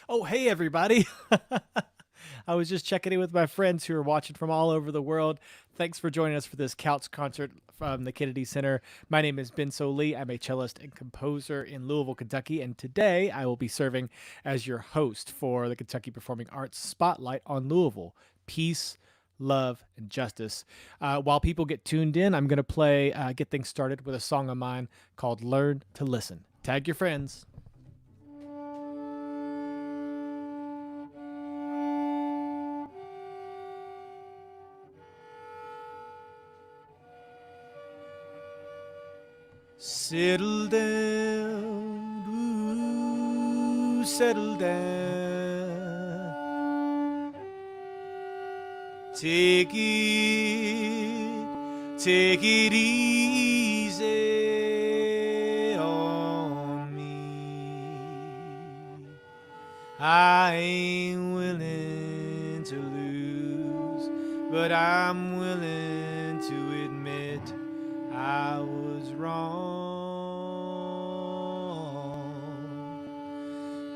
Oh, hey, everybody. I was just checking in with my friends who are watching from all over the world. Thanks for joining us for this couch concert from the Kennedy Center. My name is Ben Sollee. I'm a cellist and composer in Louisville, Kentucky, and today I will be serving as your host for the Kentucky Performing Arts Spotlight on Louisville. Peace, love, and justice. While people get tuned in, I'm going to get things started with a song of mine called Learn to Listen. Tag your friends. Settle down, settle down. Take it easy on me. I ain't willing to lose, but I'm willing to admit I was wrong.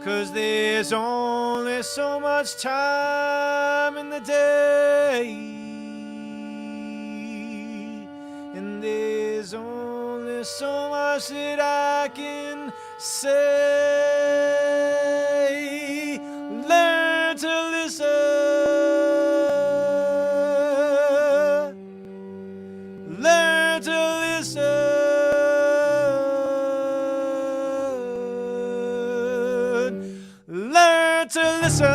'Cause there's only so much time in the day, and there's only so much that I can say. Learn to listen. Learn to listen. Learn to listen.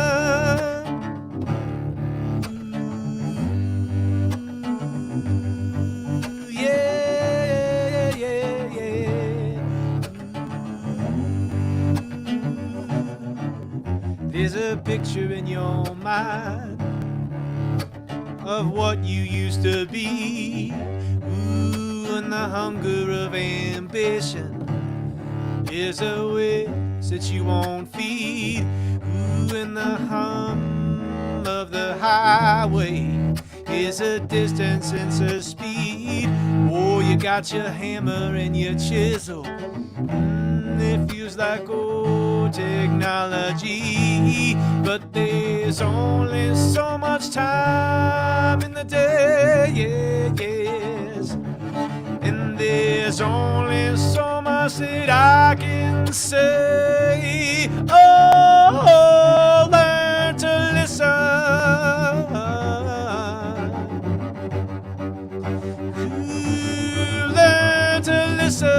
Yeah, yeah, yeah. There's a picture in your mind of what you used to be. Ooh, and the hunger of ambition is a wish that you won't feed. Ooh, and the hum of the highway is a distance sense of speed. Oh, you got your hammer and your chisel. It feels like old technology, but there's only so much time in the day, yes. And there's only so much that I can say. Oh, learn to listen. Learn to listen.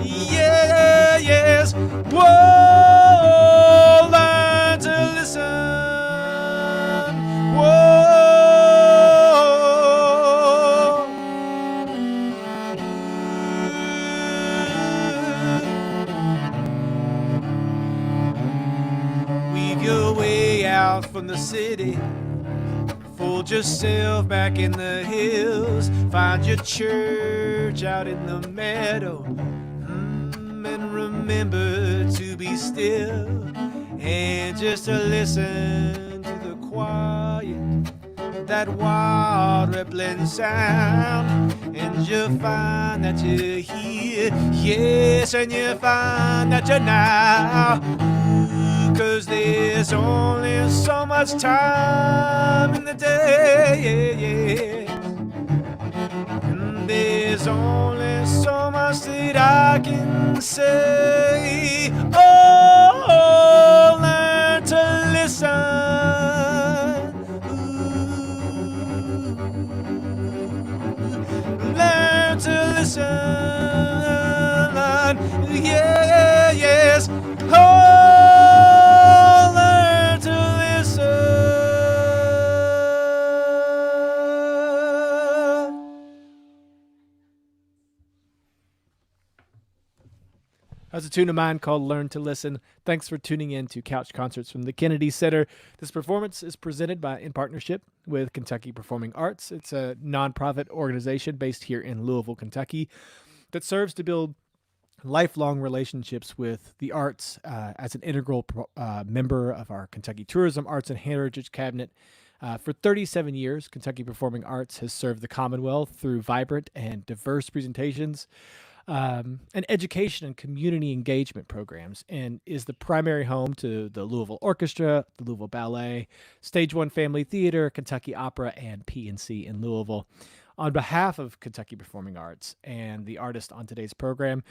Yeah, yes. Whoa, learn to listen. Whoa. Weave your way out from the city. Fold yourself back in the hills. Find your church out in the meadow. And remember to be still and just to listen to the quiet, that wild rippling sound. And you'll find that you're here, yes, and you'll find that you're now. 'Cause there's only so much time in the day, and there's only so much that I can say. Oh, learn to listen. Learn to listen. Yeah, yes. Oh, learn to listen. That's a tune of mine called Learn to Listen. Thanks for tuning in to Couch Concerts from the Kennedy Center. This performance is presented in partnership with Kentucky Performing Arts. It's a nonprofit organization based here in Louisville, Kentucky, that serves to build lifelong relationships with the arts as an integral member of our Kentucky Tourism, Arts, and Heritage Cabinet. For 37 years, Kentucky Performing Arts has served the Commonwealth through vibrant and diverse presentations and education and community engagement programs, and is the primary home to the Louisville Orchestra, the Louisville Ballet, Stage One Family Theater, Kentucky Opera, and PNC in Louisville. On behalf of Kentucky Performing Arts and the artist on today's program,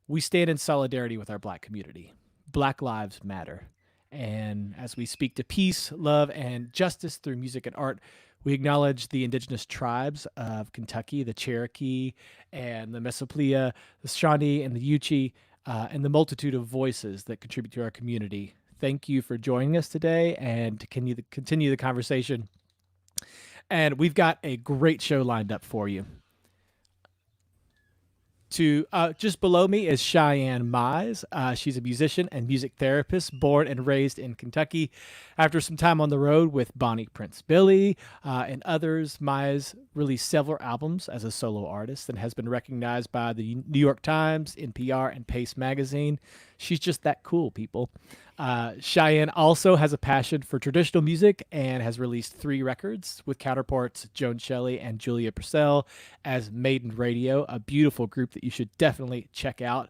we stand in solidarity with our Black community. Black lives matter. And as we speak to peace, love, and justice through music and art, we acknowledge the indigenous tribes of Kentucky, the Cherokee and the Mesoplea, the Shawnee and the Yuchi, and the multitude of voices that contribute to our community. Thank you for joining us today and to continue the conversation. And we've got a great show lined up for you. To just below me is Cheyenne Mize. She's a musician and music therapist, born and raised in Kentucky. After some time on the road with Bonnie Prince Billy and others, Mize released several albums as a solo artist and has been recognized by the New York Times, NPR, and Pace Magazine. She's just that cool, people. Cheyenne also has a passion for traditional music and has released 3 records with counterparts Joan Shelley and Julia Purcell as Maiden Radio, a beautiful group that you should definitely check out.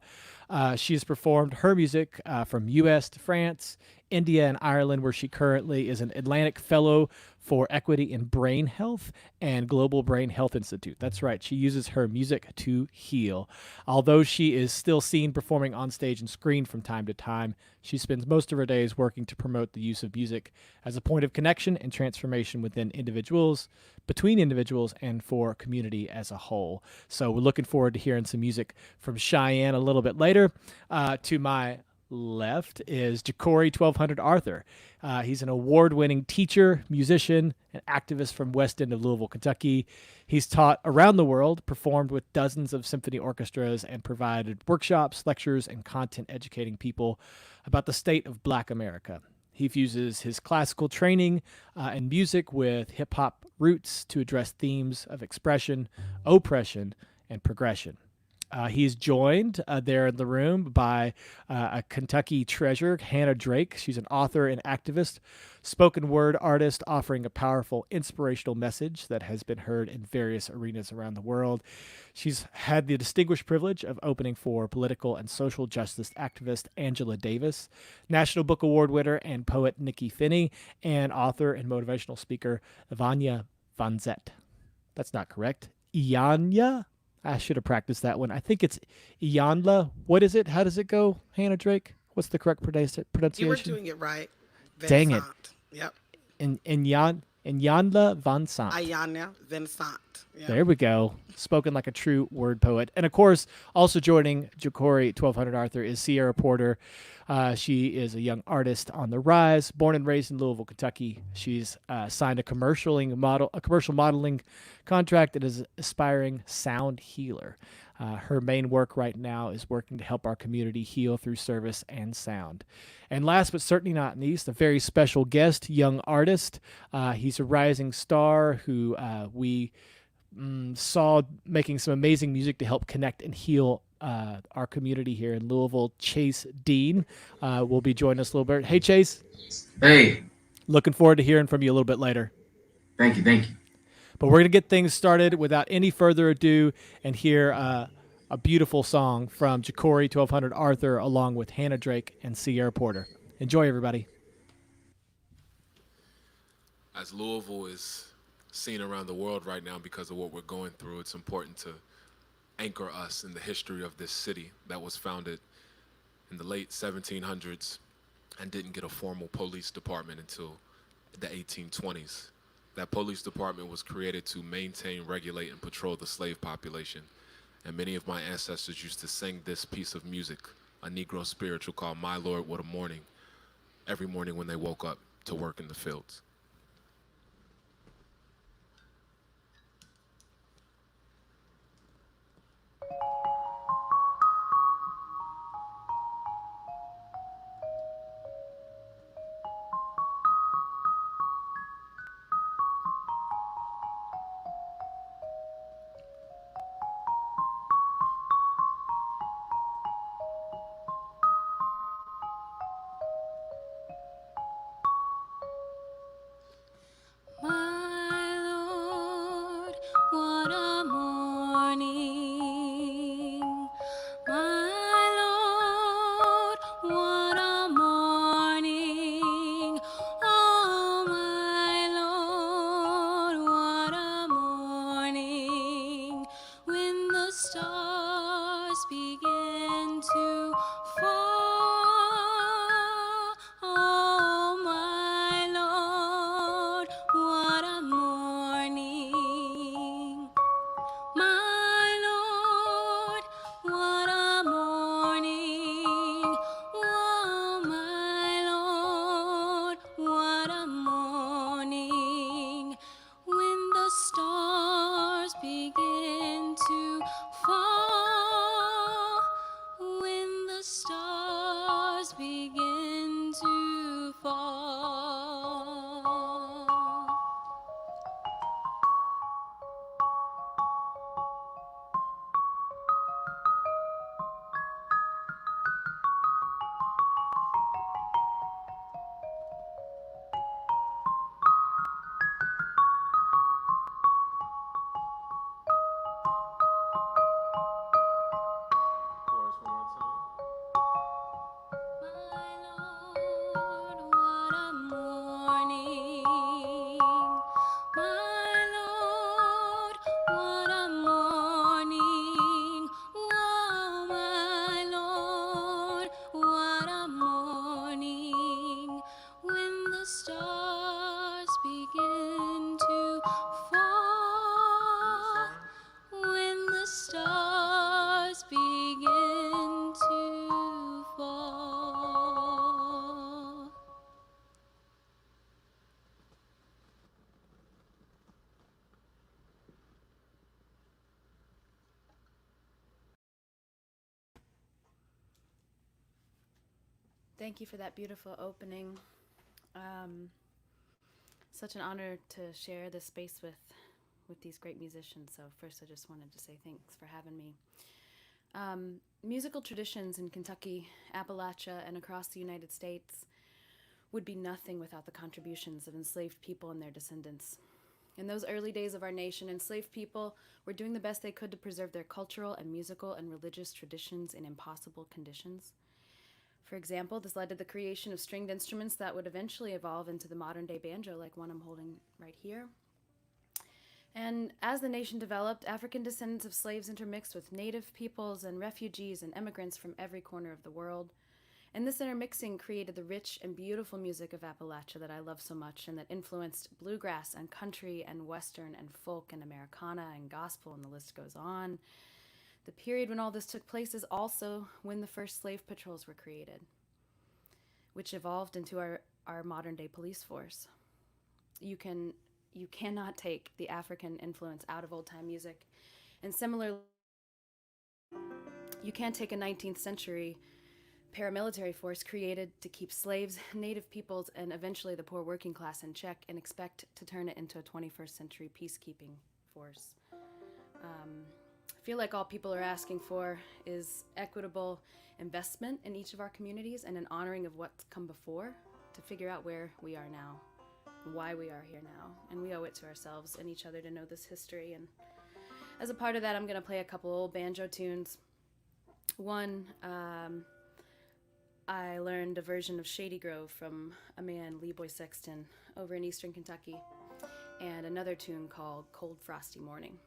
She has performed her music from U.S. to France, India, and Ireland, where she currently is an Atlantic Fellow for Equity in Brain Health and Global Brain Health Institute. That's right, she uses her music to heal. Although she is still seen performing on stage and screen from time to time, she spends most of her days working to promote the use of music as a point of connection and transformation within individuals, between individuals, and for community as a whole. So we're looking forward to hearing some music from Cheyenne a little bit later. To my left is Jecorey 1200 Arthur. He's an award-winning teacher, musician, and activist from West End of Louisville, Kentucky. He's taught around the world, performed with dozens of symphony orchestras, and provided workshops, lectures, and content educating people about the state of Black America. He fuses his classical training and music with hip-hop roots to address themes of expression, oppression, and progression. He's joined there in the room by a Kentucky treasure, Hannah Drake. She's an author and activist, spoken word artist offering a powerful, inspirational message that has been heard in various arenas around the world. She's had the distinguished privilege of opening for political and social justice activist Angela Davis, National Book Award winner and poet Nikki Finney, and author and motivational speaker Vanya Vanzet. That's not correct. Ianya? I should have practiced that one. I think it's Iyanla. What is it? How does it go, Hannah Drake? What's the correct pronunciation? You were doing it right. Dang it. Yep. Iyanla Vincent. Ayana Vincent. Yep. There we go. Spoken like a true word poet. And of course, also joining Jecorey 1200 Arthur is Cierra Porter. She is a young artist on the rise, born and raised in Louisville, Kentucky. She's signed a commercial modeling contract and is an aspiring sound healer. Her main work right now is working to help our community heal through service and sound. And last but certainly not least, a very special guest, young artist. He's a rising star who we saw making some amazing music to help connect and heal our community here in Louisville. Chase Dean will be joining us a little bit. Hey, Chase. Hey. Looking forward to hearing from you a little bit later. Thank you. But we're going to get things started without any further ado and hear a beautiful song from Jecorey 1200 Arthur along with Hannah Drake and Cierra Porter. Enjoy, everybody. As Louisville is seen around the world right now because of what we're going through, it's important to anchor us in the history of this city that was founded in the late 1700s and didn't get a formal police department until the 1820s. That police department was created to maintain, regulate, and patrol the slave population. And many of my ancestors used to sing this piece of music, a Negro spiritual called My Lord, What a Morning, every morning when they woke up to work in the fields. My Lord, what a morning. Thank you for that beautiful opening. Such an honor to share this space with these great musicians. So first, I just wanted to say thanks for having me. Musical traditions in Kentucky, Appalachia, and across the United States would be nothing without the contributions of enslaved people and their descendants. In those early days of our nation, enslaved people were doing the best they could to preserve their cultural and musical and religious traditions in impossible conditions. For example, this led to the creation of stringed instruments that would eventually evolve into the modern-day banjo, like one I'm holding right here. And as the nation developed, African descendants of slaves intermixed with native peoples and refugees and immigrants from every corner of the world. And this intermixing created the rich and beautiful music of Appalachia that I love so much and that influenced bluegrass and country and western and folk and Americana and gospel, and the list goes on. The period when all this took place is also when the first slave patrols were created, which evolved into our modern-day police force. You cannot take the African influence out of old-time music. And similarly, you can't take a 19th century paramilitary force created to keep slaves, native peoples, and eventually the poor working class in check and expect to turn it into a 21st century peacekeeping force. I feel like all people are asking for is equitable investment in each of our communities and an honoring of what's come before to figure out where we are now, why we are here now. And we owe it to ourselves and each other to know this history. And as a part of that, I'm going to play a couple old banjo tunes. One, I learned a version of Shady Grove from a man, Lee Boy Sexton, over in eastern Kentucky, and another tune called Cold Frosty Morning.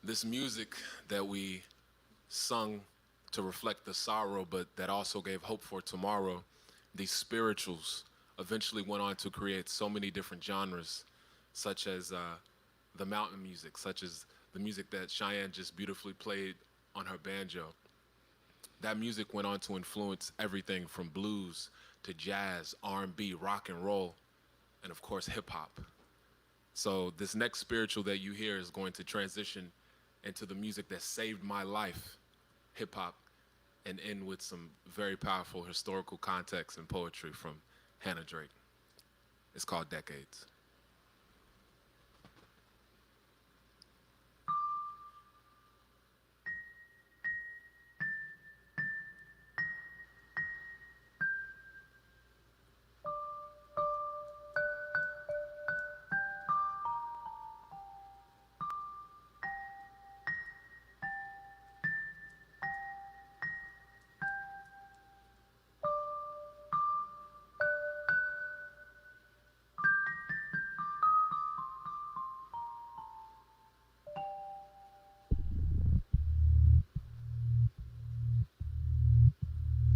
This music that we sung to reflect the sorrow, but that also gave hope for tomorrow, these spirituals eventually went on to create so many different genres, such as the mountain music, such as the music that Cheyenne just beautifully played on her banjo. That music went on to influence everything from blues to jazz, R&B, rock and roll, and of course hip hop. So this next spiritual that you hear is going to transition into the music that saved my life, hip hop, and end with some very powerful historical context and poetry from Hannah Drake. It's called Decades.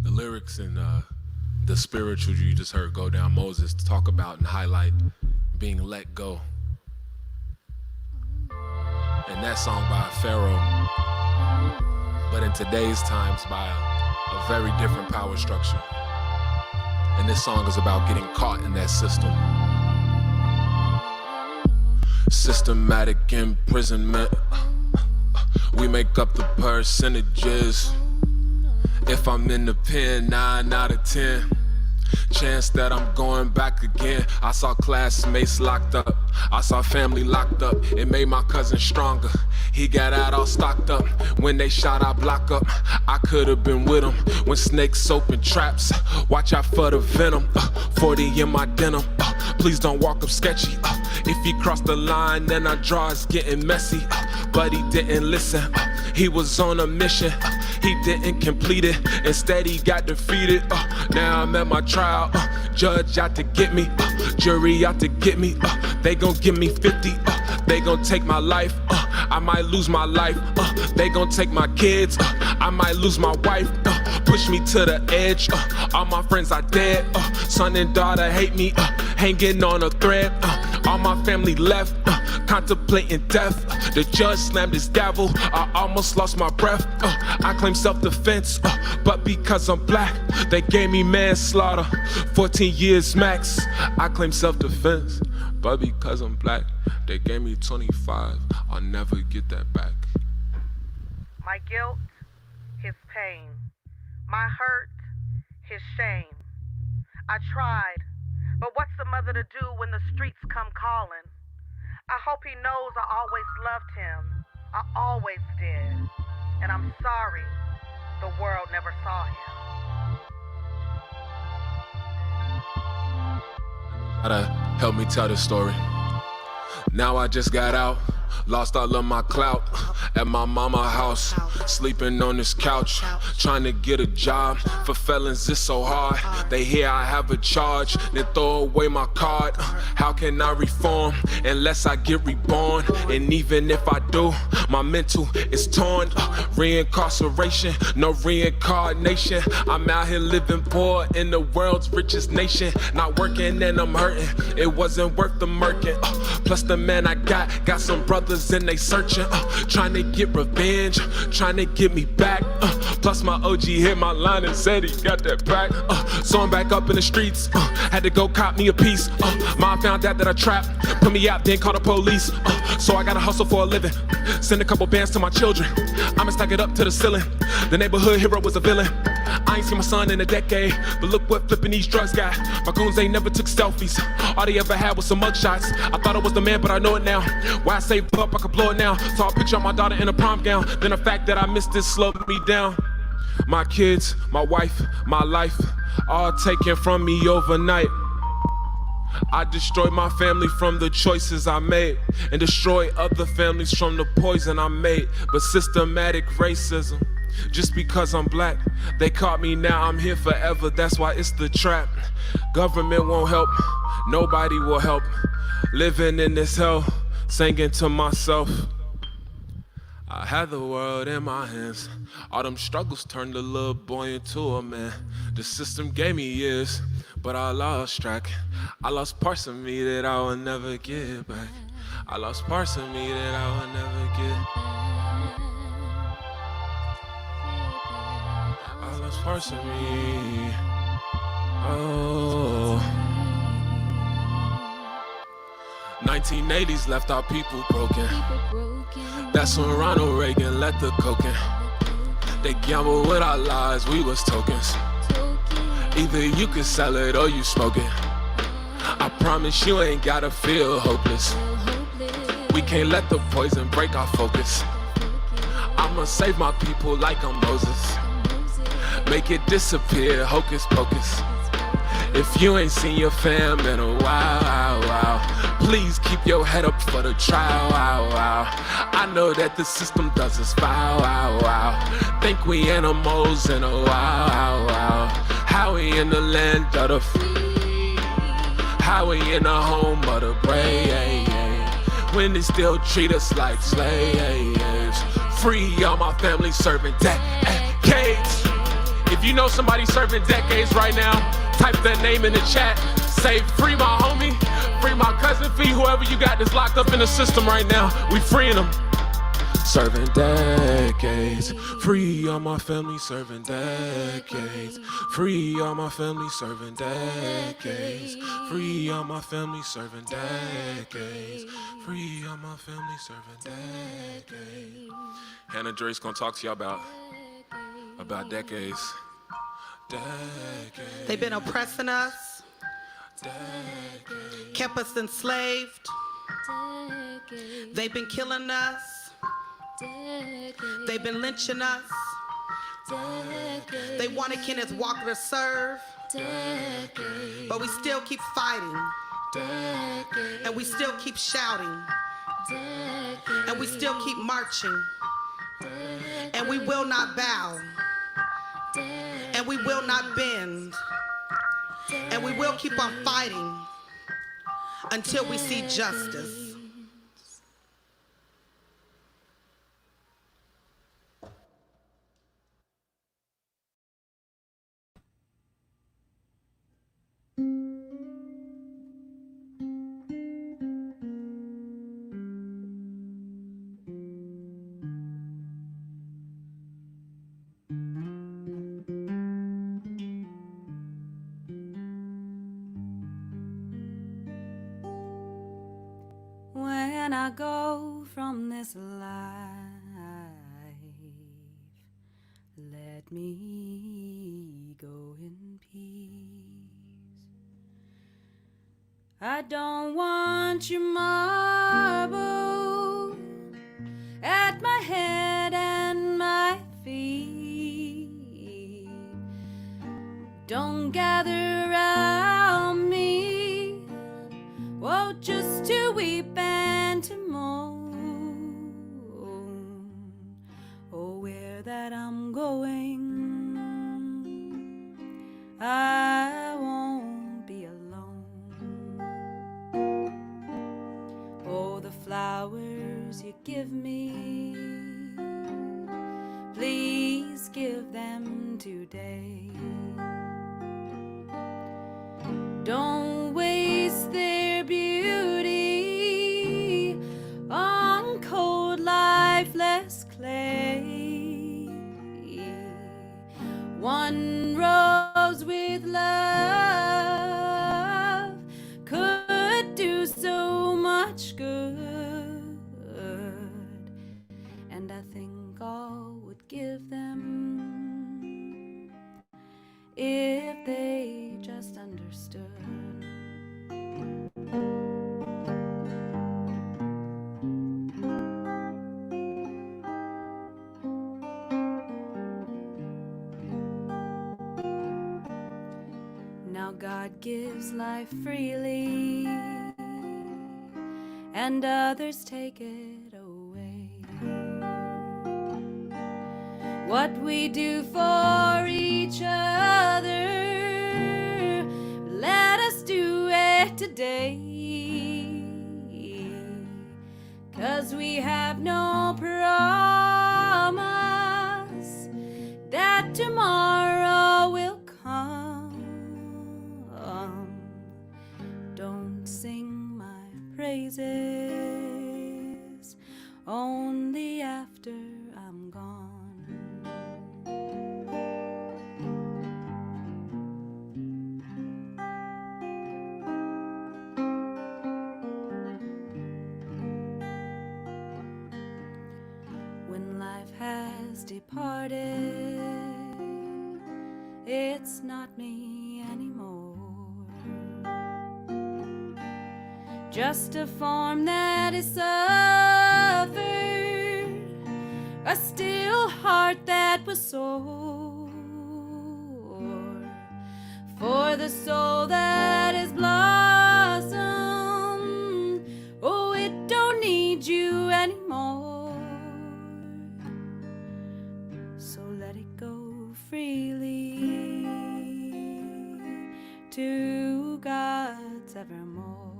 The lyrics in the spiritual you just heard Go Down Moses talk about and highlight being let go. And that song by Pharaoh, but in today's times by a very different power structure. And this song is about getting caught in that system. Systematic imprisonment. We make up the percentages. If I'm in the pen, 9 out of 10. Chance that I'm going back again. I saw classmates locked up. I saw family locked up. It made my cousin stronger. He got out all stocked up. When they shot, I block up. I could have been with him. When snakes open traps, watch out for the venom. 40 in my denim. Please don't walk up sketchy. If he crossed the line, then I draw, it's getting messy. But he didn't listen. He was on a mission. He didn't complete it. Instead, he got defeated. Now I'm at my trial. Judge out to get me. Jury out to get me. They gon' give me 50. They gon' take my life. I might lose my life. They gon' take my kids. I might lose my wife. Push me to the edge. All my friends are dead. Son and daughter hate me. Hanging on a thread. All my family left. Contemplating death. The judge slammed his gavel. I almost lost my breath. I claim self-defense, but because I'm black, they gave me manslaughter. 14 years max. I claim self-defense, but because I'm black, they gave me 25. I'll never get that back. My guilt, his pain. My hurt, his shame. I tried, but what's the mother to do when the streets come calling? I hope he knows I always loved him. I always did. And I'm sorry the world never saw him. Gotta help me tell this story. Now I just got out, lost all of my clout at my mama's house, sleeping on this couch, trying to get a job. For felons, it's so hard. They hear I have a charge, then throw away my card. How can I reform unless I get reborn? And even if I do, my mental is torn. Reincarceration, no reincarnation. I'm out here living poor in the world's richest nation. Not working and I'm hurting. It wasn't worth the murking. Plus the man I got some brothers and they searching, trying to get revenge, trying to get me back. Plus my OG hit my line and said he got that back. So I'm back up in the streets, had to go cop me a piece. Mom found out that I trapped, put me out, then called the police. So I gotta hustle for a living, send a couple bands to my children. I'ma stack it up to the ceiling. The neighborhood hero was a villain. I ain't seen my son in a decade, but look what flipping these drugs got. My goons ain't never took selfies. All they ever had was some mugshots. I thought I was the man, but I know it now. Why I saved up, I could blow it now. Saw a picture of my daughter in a prom gown. Then the fact that I missed this slowed me down. My kids, my wife, my life, all taken from me overnight. I destroyed my family from the choices I made, and destroyed other families from the poison I made. But systematic racism, just because I'm black, they caught me, now I'm here forever. That's why it's the trap. Government won't help, nobody will help. Living in this hell, singing to myself. I had the world in my hands. All them struggles turned a little boy into a man. The system gave me years, but I lost track. I lost parts of me that I will never get back. I lost parts of me that I will never get back. I lost parts of me. Oh. 1980s left our people broken. That's when Ronald Reagan let the coke in. They gambled with our lives, we was tokens. Either you can sell it or you smoke it. I promise you ain't gotta feel hopeless. We can't let the poison break our focus. I'ma save my people like I'm Moses. Make it disappear, hocus pocus. If you ain't seen your fam in a while, please keep your head up for the trial. I know that the system does us foul. Think we animals in a while. How we in the land of the free? How we in the home of the brave? When they still treat us like slaves. Free all my family serving decades. If you know somebody serving decades right now, type their name in the chat. Say free my homie, free my cousin, free whoever you got that's locked up in the system right now. We freeing them. Serving decades. Free all my family serving decades. Free all my family serving decades. Free all my family serving decades. Free all my family serving decades. Hannah Drake's gonna talk to you about decades. They've been oppressing us, kept us enslaved. They've been killing us. They've been lynching us. They wanted Kenneth Walker to serve, but we still keep fighting, and we still keep shouting, and we still keep marching, and we will not bow, and we will not bend, and we will keep on fighting until we see justice. When I go from this life, let me go in peace. I don't want your marble at my head and my feet. Don't gather around me, oh, just to weep and to moan. Oh, where that I'm going, I won't be alone. Oh, the flowers you give me, please give them today. Don't waste their beauty on cold, lifeless clay. One rose with love could do so much good, and I think all would give them if they just understood. Now God gives life freely, and others take it away. What we do for each other, let us do it today. 'Cause we have no pride after I'm gone. When life has departed, it's not me anymore. Just a form that is suffered, a still heart that was sore. For the soul that is blossomed, oh, it don't need you anymore. So let it go freely to God's evermore.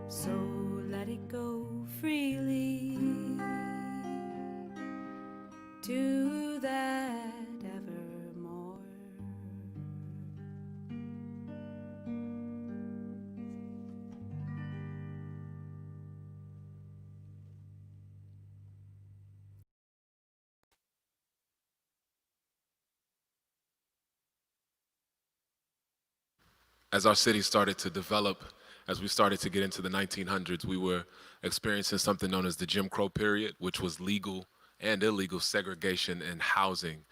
So let it go freely to that evermore. As our city started to develop, as we started to get into the 1900s, we were experiencing something known as the Jim Crow period, which was legal and illegal segregation in housing,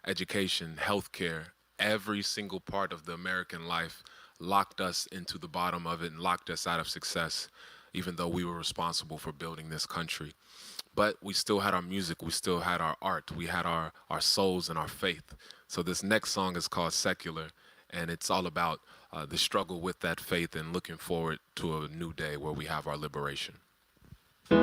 education, healthcare. Every single part of the American life locked us into the bottom of it and locked us out of success, even though we were responsible for building this country. But we still had our music, we still had our art, we had our souls and our faith. So this next song is called Secular, and it's all about the struggle with that faith and looking forward to a new day where we have our liberation. He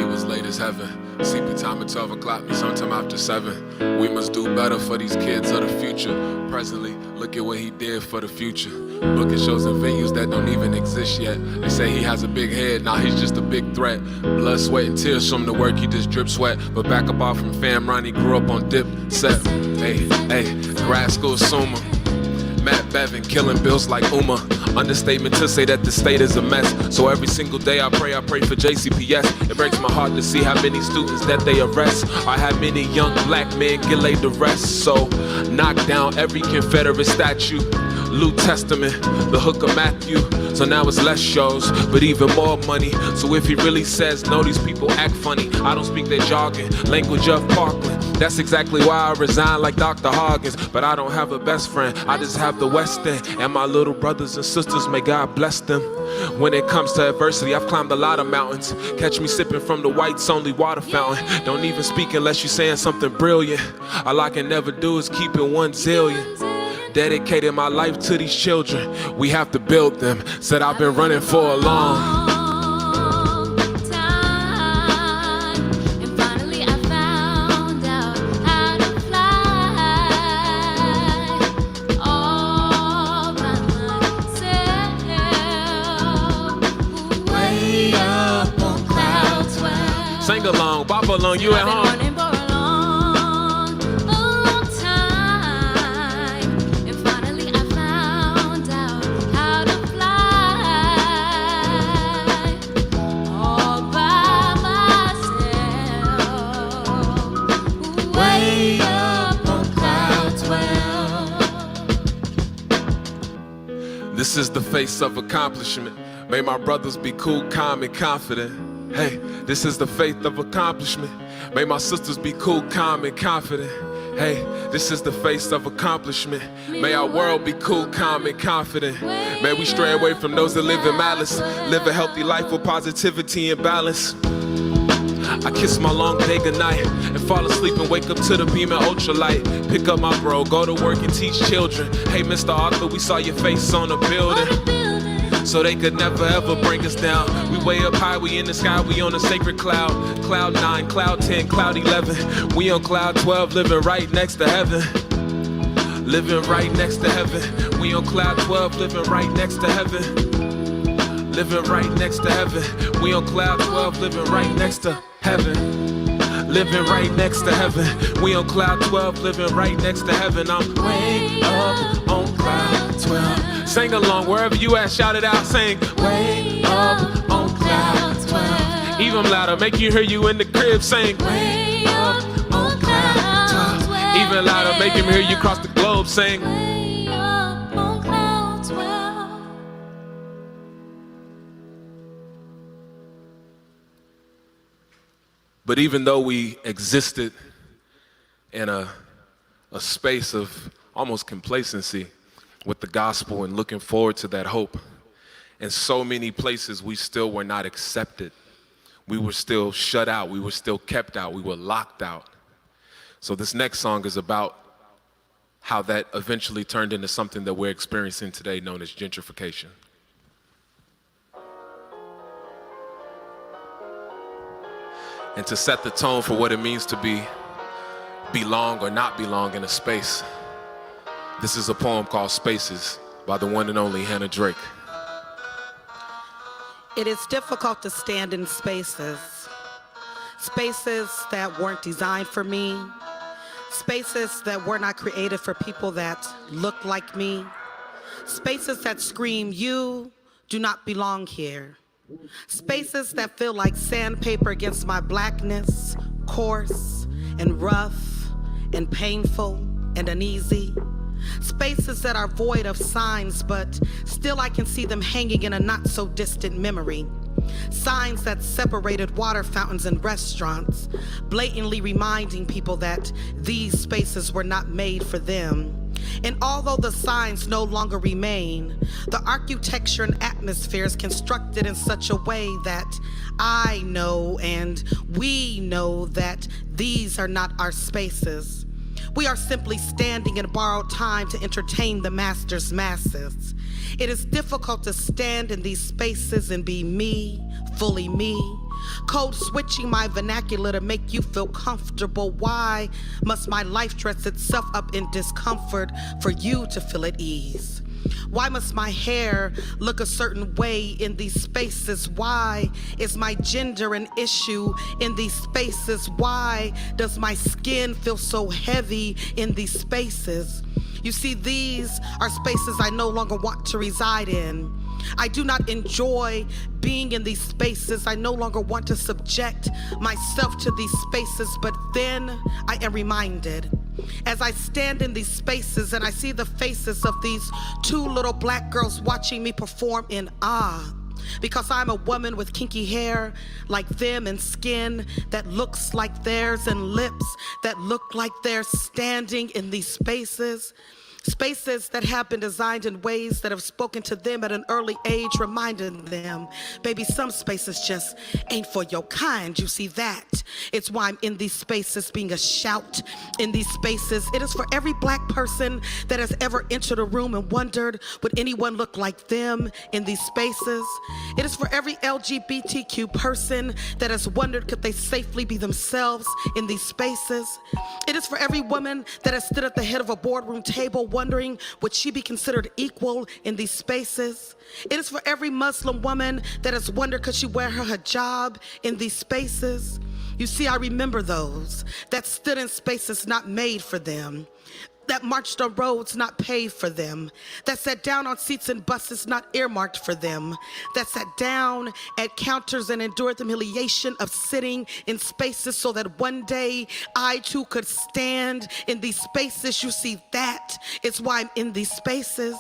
was late as heaven. Sleeping time at 12 o'clock, me sometime after 7. We must do better for these kids of the future. Presently, look at what he did for the future. Booking shows and venues that don't even exist yet. They say he has a big head, now he's just a big threat. Blood, sweat, and tears from the work, he just drip sweat. But back up off from fam, Ronnie grew up on dip set. Hey, grad school Summa. Matt Bevin killing bills like Uma. Understatement to say that the state is a mess. So every single day I pray for JCPS. It breaks my heart to see how many students that they arrest, or how many young black men get laid to rest. So knock down every Confederate statue, New Testament, the hook of Matthew. So now it's less shows, but even more money. So if he really says no, these people act funny. I don't speak their jargon, language of Parkland. That's exactly why I resign like Dr. Hoggins. But I don't have a best friend, I just have the West End. And my little brothers and sisters, may God bless them. When it comes to adversity, I've climbed a lot of mountains. Catch me sipping from the whites only water fountain. Don't even speak unless you're saying something brilliant. All I can never do is keep it 1 zillion. Dedicated my life to these children. We have to build them. Said I've been running for a long time, and finally I found out how to fly all by myself, way up on cloud 12. Sing along, bop along, you at home. This is the face of accomplishment. May my brothers be cool, calm, and confident. Hey, this is the faith of accomplishment. May my sisters be cool, calm, and confident. Hey, this is the face of accomplishment. May our world be cool, calm, and confident. May we stray away from those that live in malice. Live a healthy life with positivity and balance. I kiss my long day goodnight and fall asleep and wake up to the beam and ultralight. Pick up my bro, go to work and teach children. Hey, Mr. Arthur, we saw your face on the building. So they could never ever bring us down. We way up high, we in the sky, we on a sacred cloud. Cloud 9, cloud 10, cloud 11. We on cloud 12, living right next to heaven. Living right next to heaven. We on cloud 12, living right next to heaven. Living right next to heaven. We on cloud 12, living right next to heaven. living right next to heaven. We on cloud 12, living right next to heaven. I'm way up on cloud 12. Sing along wherever you at, shout it out, sing way up on cloud 12. Even louder, make you hear you in the crib, sing way up on cloud 12. Even louder, make him hear you across the globe, sing way up on cloud 12. But even though we existed in a space of almost complacency with the gospel and looking forward to that hope, in so many places we still were not accepted. We were still shut out. We were still kept out. We were locked out. So this next song is about how that eventually turned into something that we're experiencing today known as gentrification. And to set the tone for what it means to belong or not belong in a space, this is a poem called Spaces by the one and only Hannah Drake. It is difficult to stand in spaces that weren't designed for me, spaces that were not created for people that look like me, spaces that scream, you do not belong here, spaces that feel like sandpaper against my blackness, coarse and rough and painful and uneasy, spaces that are void of signs, but still I can see them hanging in a not so distant memory. Signs that separated water fountains and restaurants, blatantly reminding people that these spaces were not made for them. And although the signs no longer remain, the architecture and atmosphere is constructed in such a way that I know and we know that these are not our spaces. We are simply standing in borrowed time to entertain the master's masses. It is difficult to stand in these spaces and be me, fully me, code switching my vernacular to make you feel comfortable. Why must my life dress itself up in discomfort for you to feel at ease? Why must my hair look a certain way in these spaces? Why is my gender an issue in these spaces? Why does my skin feel so heavy in these spaces? You see, these are spaces I no longer want to reside in. I do not enjoy being in these spaces. I no longer want to subject myself to these spaces, but then I am reminded as I stand in these spaces and I see the faces of these two little black girls watching me perform in awe, because I'm a woman with kinky hair like them and skin that looks like theirs and lips that look like they're standing in these spaces. Spaces that have been designed in ways that have spoken to them at an early age, reminding them, baby, some spaces just ain't for your kind. You see that? It's why I'm in these spaces being a shout in these spaces. It is for every black person that has ever entered a room and wondered, would anyone look like them in these spaces? It is for every LGBTQ person that has wondered, could they safely be themselves in these spaces? It is for every woman that has stood at the head of a boardroom table wondering, would she be considered equal in these spaces? It is for every Muslim woman that has wondered, could she wear her hijab in these spaces? You see, I remember those that stood in spaces not made for them, that marched on roads not paved for them, that sat down on seats in buses not earmarked for them, that sat down at counters and endured the humiliation of sitting in spaces so that one day I too could stand in these spaces. You see, that is why I'm in these spaces.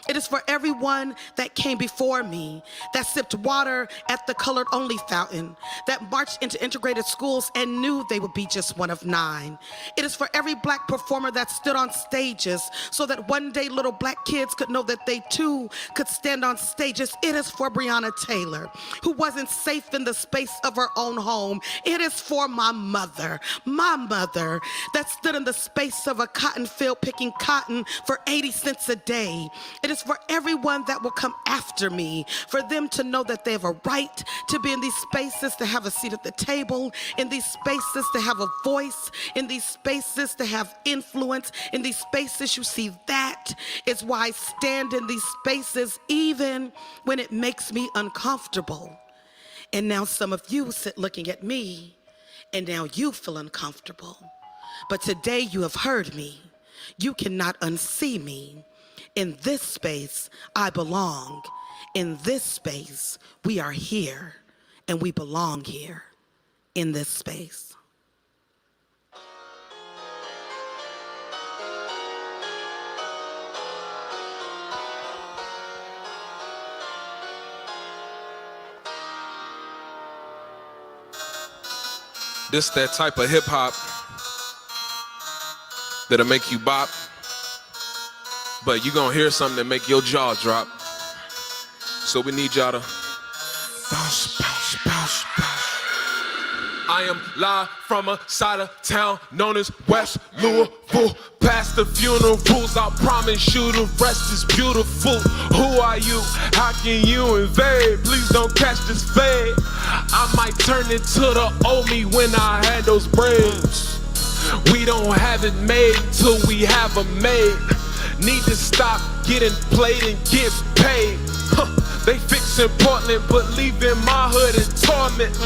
It is for everyone that came before me, that sipped water at the colored only fountain, that marched into integrated schools and knew they would be just one of 9. It is for every black performer that stood on stages so that one day little black kids could know that they too could stand on stages. It is for Breonna Taylor, who wasn't safe in the space of her own home. It is for my mother that stood in the space of a cotton field picking cotton for 80 cents a day. It is for everyone that will come after me, for them to know that they have a right to be in these spaces, to have a seat at the table, in these spaces to have a voice, in these spaces to have influence, in these spaces. You see, that is why I stand in these spaces even when it makes me uncomfortable. And now some of you sit looking at me and now you feel uncomfortable. But today you have heard me. You cannot unsee me. In this space, I belong. In this space, we are here, and we belong here in this space. This that type of hip hop that'll make you bop, but you gonna hear something that make your jaw drop. So we need y'all to bounce, bounce, bounce, bounce. I am live from a side of town known as West Louisville. Past the funerals, I promise you the rest is beautiful. Who are you? How can you invade? Please don't catch this fade. I might turn into the old me when I had those braids. We don't have it made till we have a made. Need to stop getting played and get paid. They fixin' Portland but leaving my hood in torment.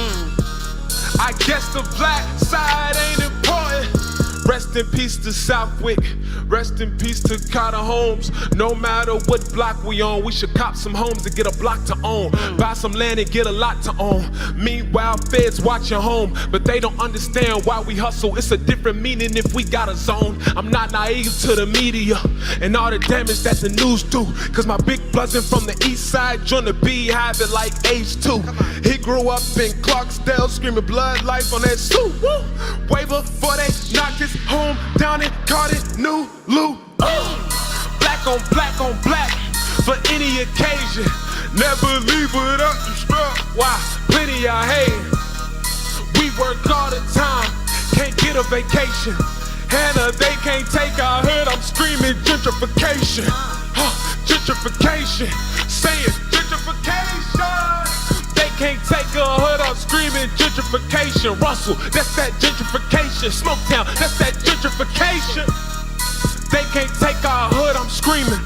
I guess the black side ain't important. Rest in peace to Southwick. Rest in peace to Carter Homes. No matter what block we on, we should cop some homes and get a block to own. Buy some land and get a lot to own. Meanwhile, feds watching home, but they don't understand why we hustle. It's a different meaning if we got a zone. I'm not naive to the media and all the damage that the news do. Cause my big buzzin' from the east side joined the beehive at like age 2. He grew up in Clarksdale screaming blood life on that suit. Woo! Way before they knocked his home down and called it New Lou. Black on black on black for any occasion. Never leave without the strap. Why? Plenty of hate. We work all the time, can't get a vacation. Hannah, they can't take our hood. I'm screaming gentrification. Gentrification. Say it, gentrification. They can't take a hood, I'm screaming gentrification. Russell, that's that gentrification. Smoketown, that's that gentrification. They can't take our hood, I'm screaming.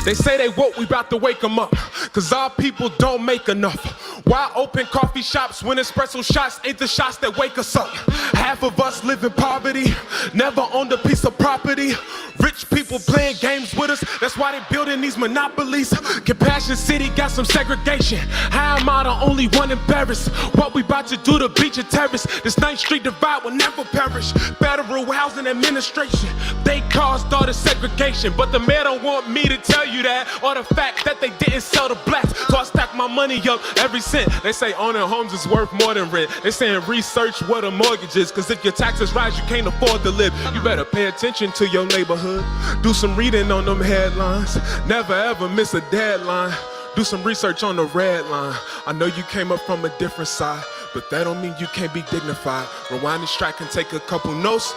They say they woke, we about to wake them up. Cause our people don't make enough. Why open coffee shops when espresso shots ain't the shots that wake us up? Half of us live in poverty, never owned a piece of property. Rich people playing games with us, that's why they building these monopolies. Compassion City got some segregation. How am I the only one embarrassed? What we about to do to beat your terrorists? This 9th Street divide will never perish. Federal Housing Administration, they caused all the segregation. But the mayor don't want me to tell you that, or the fact that they didn't sell the blacks. So I stack my money up every cent. They say owning homes is worth more than rent. They saying research what a mortgage is, cause if your taxes rise you can't afford to live. You better pay attention to your neighborhood. Do some reading on them headlines. Never ever miss a deadline. Do some research on the red line. I know you came up from a different side, but that don't mean you can't be dignified. Rewind this track and take a couple notes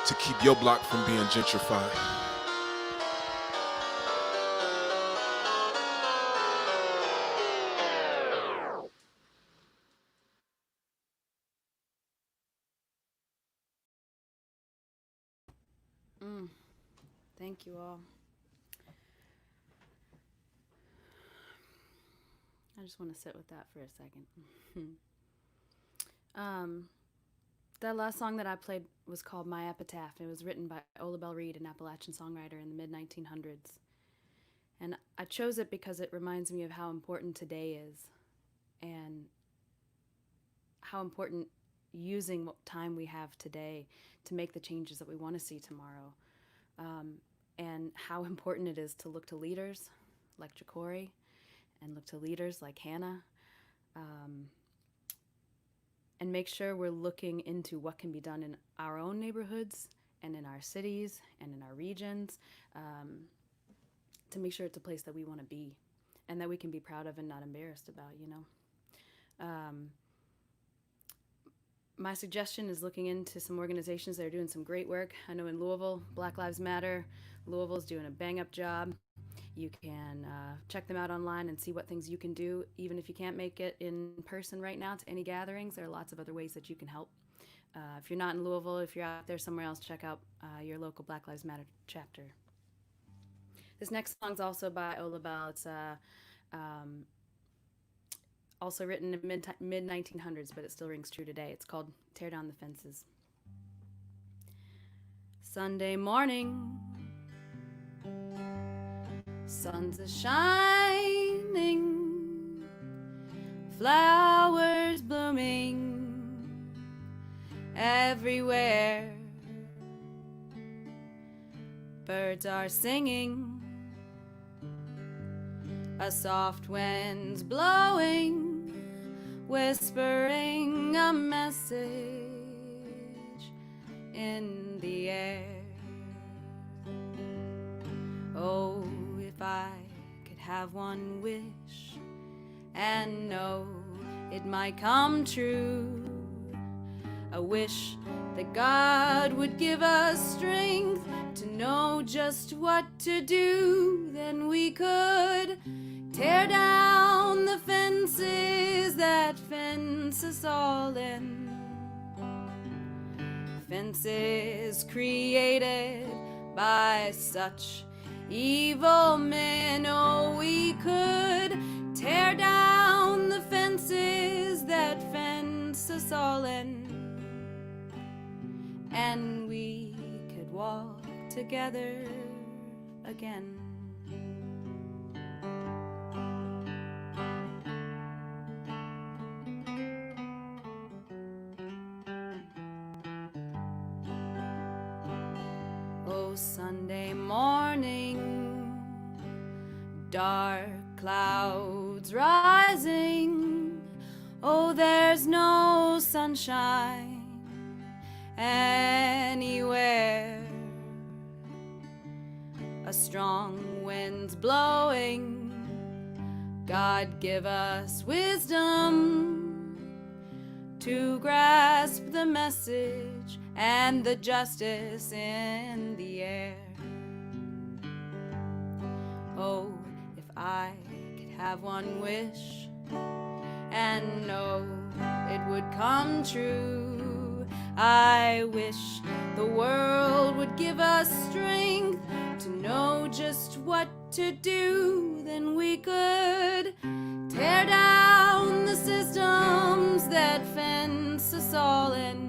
to keep your block from being gentrified. Thank you all. I just want to sit with that for a second. That last song that I played was called My Epitaph. It was written by Ola Belle Reed, an Appalachian songwriter in the mid-1900s. And I chose it because it reminds me of how important today is and how important using what time we have today to make the changes that we want to see tomorrow. And how important it is to look to leaders like Jecorey and look to leaders like Hannah, and make sure we're looking into what can be done in our own neighborhoods and in our cities and in our regions, to make sure it's a place that we want to be and that we can be proud of and not embarrassed about, you know. My suggestion is looking into some organizations that are doing some great work. I know in Louisville, Black Lives Matter, Louisville's doing a bang-up job. You can check them out online and see what things you can do. Even if you can't make it in person right now to any gatherings, there are lots of other ways that you can help. If you're not in Louisville, if you're out there somewhere else, check out your local Black Lives Matter chapter. This next song's also by Ola Belle. It's also written in mid 1900s, but it still rings true today. It's called Tear Down the Fences. Sunday morning, sun's a shining, flowers blooming everywhere, birds are singing, a soft wind's blowing, whispering a message in the air. Oh, if I could have one wish and know it might come true, a wish that God would give us strength to know just what to do, then we could tear down the fences that fence us all in. Fences created by such evil men. Oh, we could tear down the fences that fence us all in, and we could walk together again. Oh, Sunday morning, dark clouds rising. Oh, there's no sunshine anywhere. A strong wind's blowing. God give us wisdom to grasp the message and the justice in the air. Oh, if I could have one wish and know it would come true, I wish the world would give us strength to know just what to do, then we could tear down the systems that fence us all in.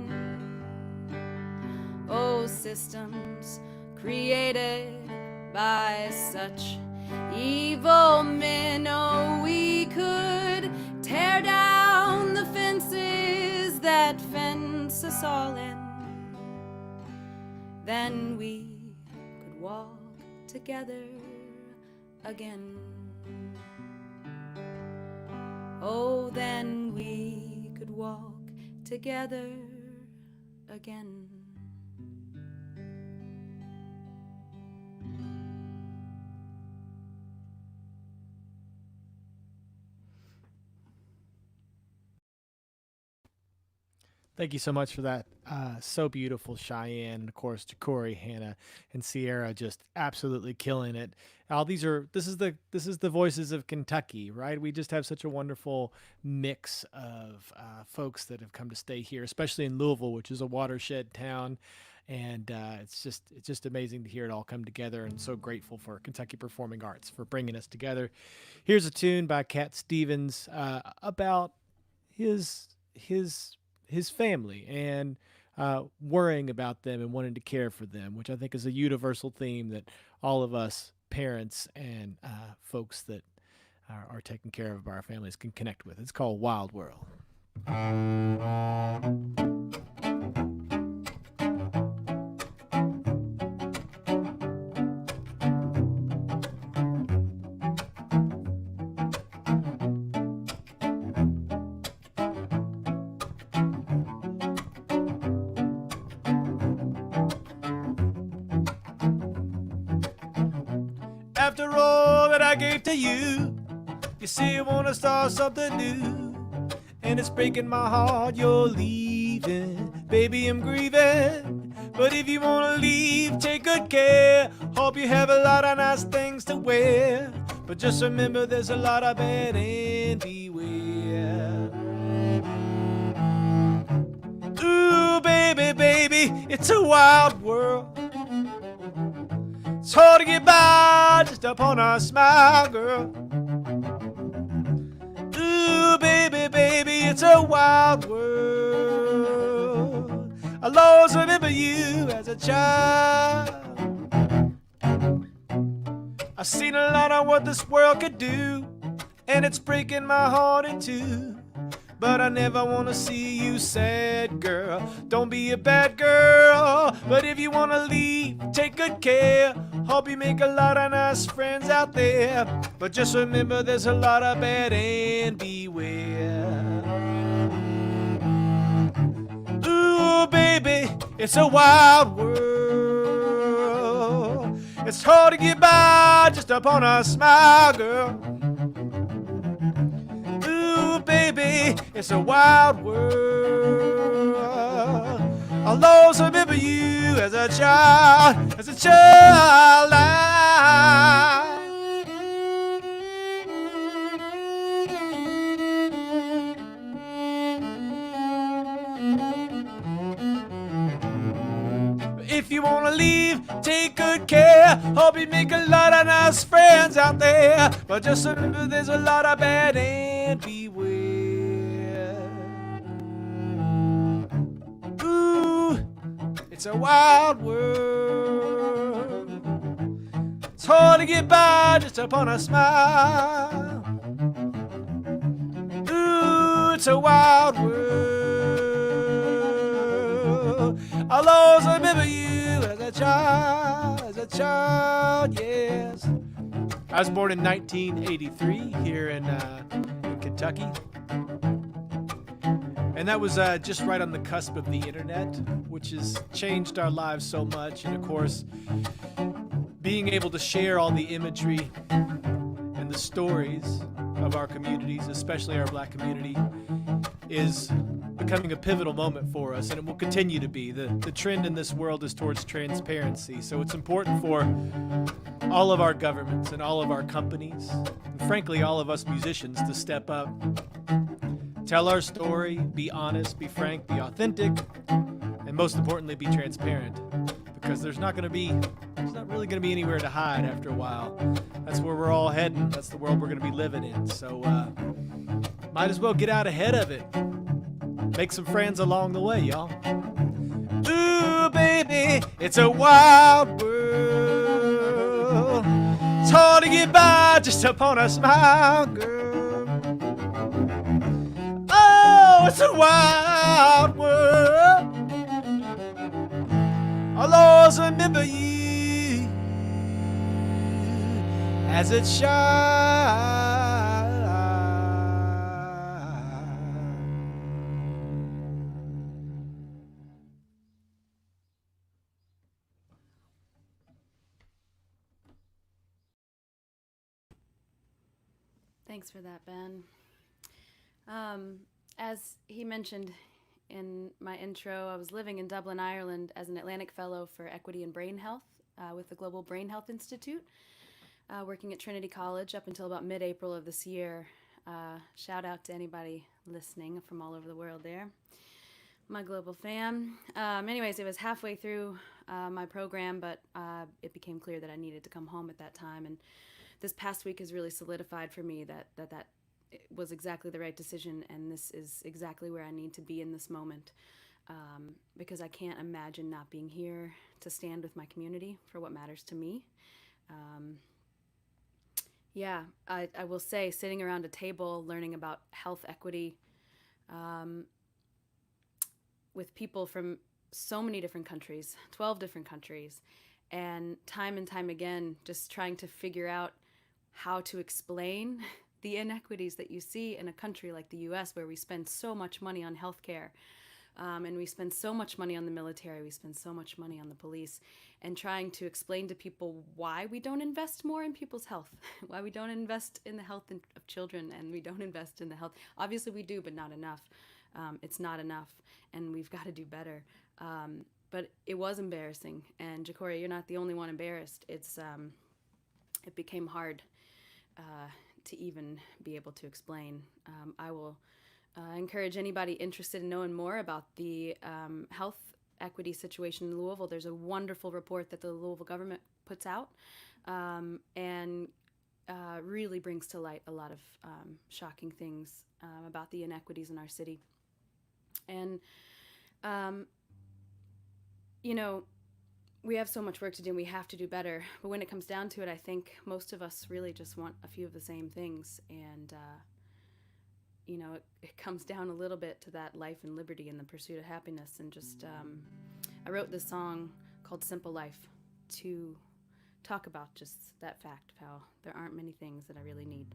Oh, systems created by such evil men. Oh, we could tear down the fences that fence us all in, then we could walk together again. Oh, then we could walk together again. Thank you so much for that. So beautiful, Cheyenne, and of course Jecorey, Hannah, and Cierra just absolutely killing it. This is the voices of Kentucky, right? We just have such a wonderful mix of folks that have come to stay here, especially in Louisville, which is a watershed town, and it's just amazing to hear it all come together. And so grateful for Kentucky Performing Arts for bringing us together. Here's a tune by Cat Stevens about his family and worrying about them and wanting to care for them, which I think is a universal theme that all of us parents and folks that are taking care of our families can connect with. It's called Wild World. After all that I gave to you, you say you wanna start something new, and it's breaking my heart you're leaving. Baby, I'm grieving, but if you wanna leave, take good care. Hope you have a lot of nice things to wear, but just remember there's a lot of bad and beware. Ooh, baby, baby, it's a wild world. It's hard to get by just upon a smile, girl. Ooh, baby, it's a wild world. I'll always remember you as a child. I've seen a lot of what this world could do, and it's breaking my heart in two. But I never wanna see you sad, girl. Don't be a bad girl. But if you wanna leave, take good care. Hope you make a lot of nice friends out there. But just remember there's a lot of bad and beware. Ooh, baby, it's a wild world. It's hard to get by just upon a smile, girl. Baby, it's a wild world. I'll always remember you as a child, as a child. If you wanna leave, take good care. Hope you make a lot of nice friends out there. But just remember there's a lot of bad and beware. Ooh, it's a wild world. It's hard to get by just upon a smile. Ooh, it's a wild world. I'll always remember you as a child, yes. I was born in 1983 here in Kentucky. And that was just right on the cusp of the internet, which has changed our lives so much. And of course, being able to share all the imagery and the stories of our communities, especially our Black community, is becoming a pivotal moment for us, and it will continue to be. The trend in this world is towards transparency, so it's important for all of our governments and all of our companies, and frankly, all of us musicians to step up, tell our story, be honest, be frank, be authentic, and most importantly, be transparent, because there's not really going to be anywhere to hide after a while. That's where we're all heading. That's the world we're going to be living in, so might as well get out ahead of it. Make some friends along the way, y'all. Ooh, baby, it's a wild world. It's hard to get by just upon a smile, girl. Oh, it's a wild world. I'll always remember you as a child. Thanks for that, Ben. As he mentioned in my intro, I was living in Dublin, Ireland as an Atlantic Fellow for Equity and Brain Health with the Global Brain Health Institute, working at Trinity College up until about mid-April of this year. Shout out to anybody listening from all over the world there, my global fam. Anyways, it was halfway through my program, but it became clear that I needed to come home at that time, and this past week has really solidified for me that was exactly the right decision, and this is exactly where I need to be in this moment, because I can't imagine not being here to stand with my community for what matters to me. I will say, sitting around a table learning about health equity with people from so many different countries, 12 different countries, and time again just trying to figure out how to explain the inequities that you see in a country like the US, where we spend so much money on healthcare, and we spend so much money on the military, we spend so much money on the police, and trying to explain to people why we don't invest more in people's health, why we don't invest in the health of children, and we don't invest in the health. Obviously we do, but not enough. It's not enough, and we've got to do better. But it was embarrassing, and Jecorey, you're not the only one embarrassed. It became hard to even be able to explain. I will encourage anybody interested in knowing more about the health equity situation in Louisville. There's a wonderful report that the Louisville government puts out, and really brings to light a lot of shocking things about the inequities in our city. And, you know, we have so much work to do and we have to do better. But when it comes down to it, I think most of us really just want a few of the same things. And, you know, it comes down a little bit to that life and liberty and the pursuit of happiness. And just, I wrote this song called Simple Life to talk about just that fact of how there aren't many things that I really need.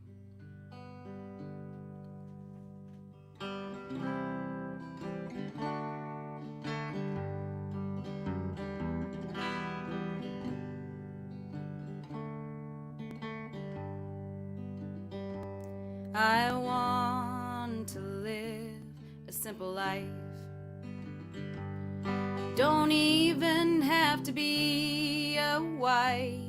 I want to live a simple life. Don't even have to be a wife.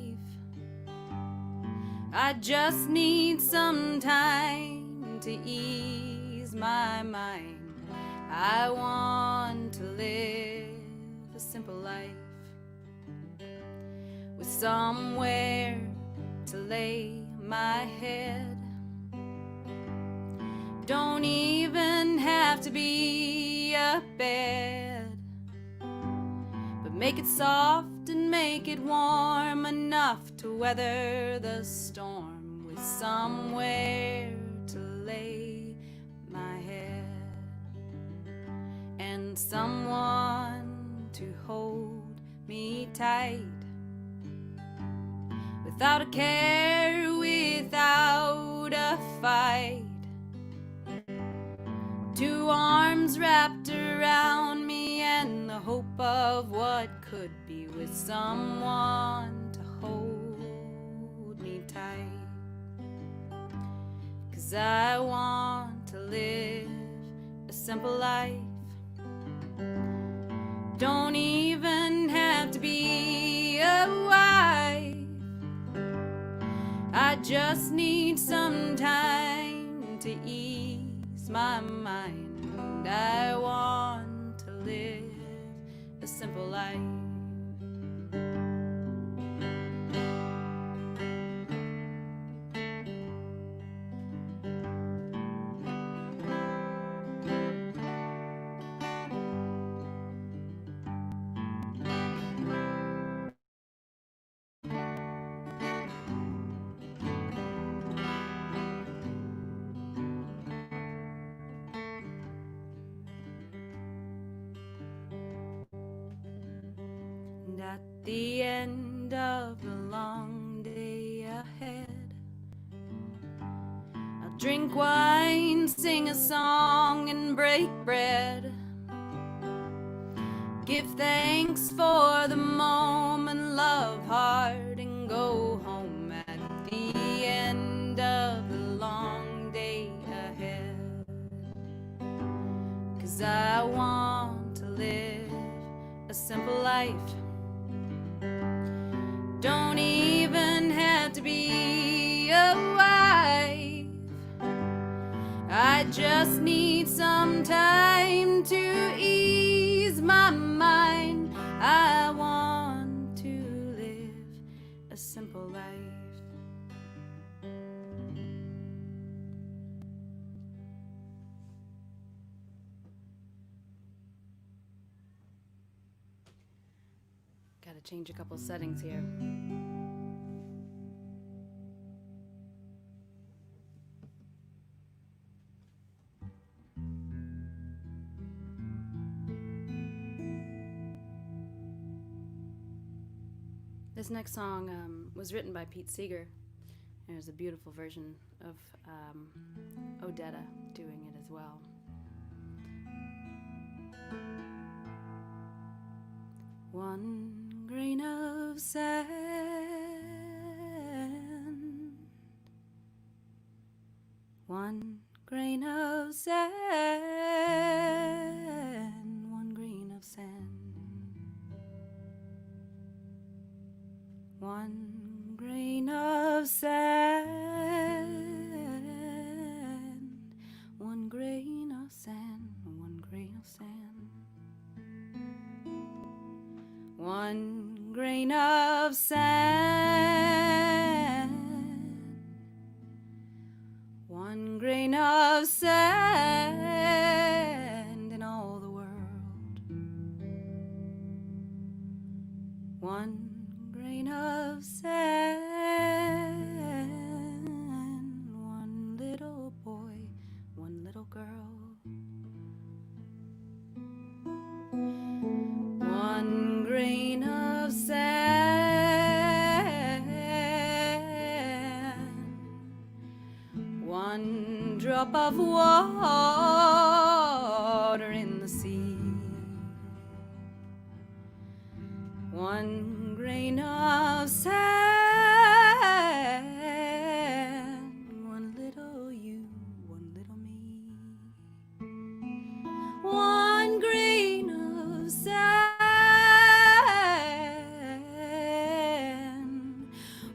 I just need some time to ease my mind. I want to live a simple life with somewhere to lay my head. Don't even have to be a bed, but make it soft and make it warm enough to weather the storm, with somewhere to lay my head and someone to hold me tight, without a care, without a fight. 2 arms wrapped around me and the hope of what could be, with someone to hold me tight. 'Cause I want to live a simple life. Don't even have to be a wife. I just need some time to ease my mind. I want to live a simple life. And at the end of the long day ahead, I'll drink wine, sing a song, and break bread. Give thanks for the moment, love hard, and go home at the end of the long day ahead. 'Cause I want to live a simple life. Don't even have to be a wife. I just need some time to ease my mind. I want to live a simple life. Gotta change a couple settings here. This next song was written by Pete Seeger. There's a beautiful version of Odetta doing it as well. One grain of sand, one grain of sand, one grain of sand. One grain of sand, one grain of sand, one grain of sand. One grain of sand, grain of sand, one little boy, one little girl, one grain of sand, one drop of water in the sea, one grain of sand, one little you, one little me, one grain of sand,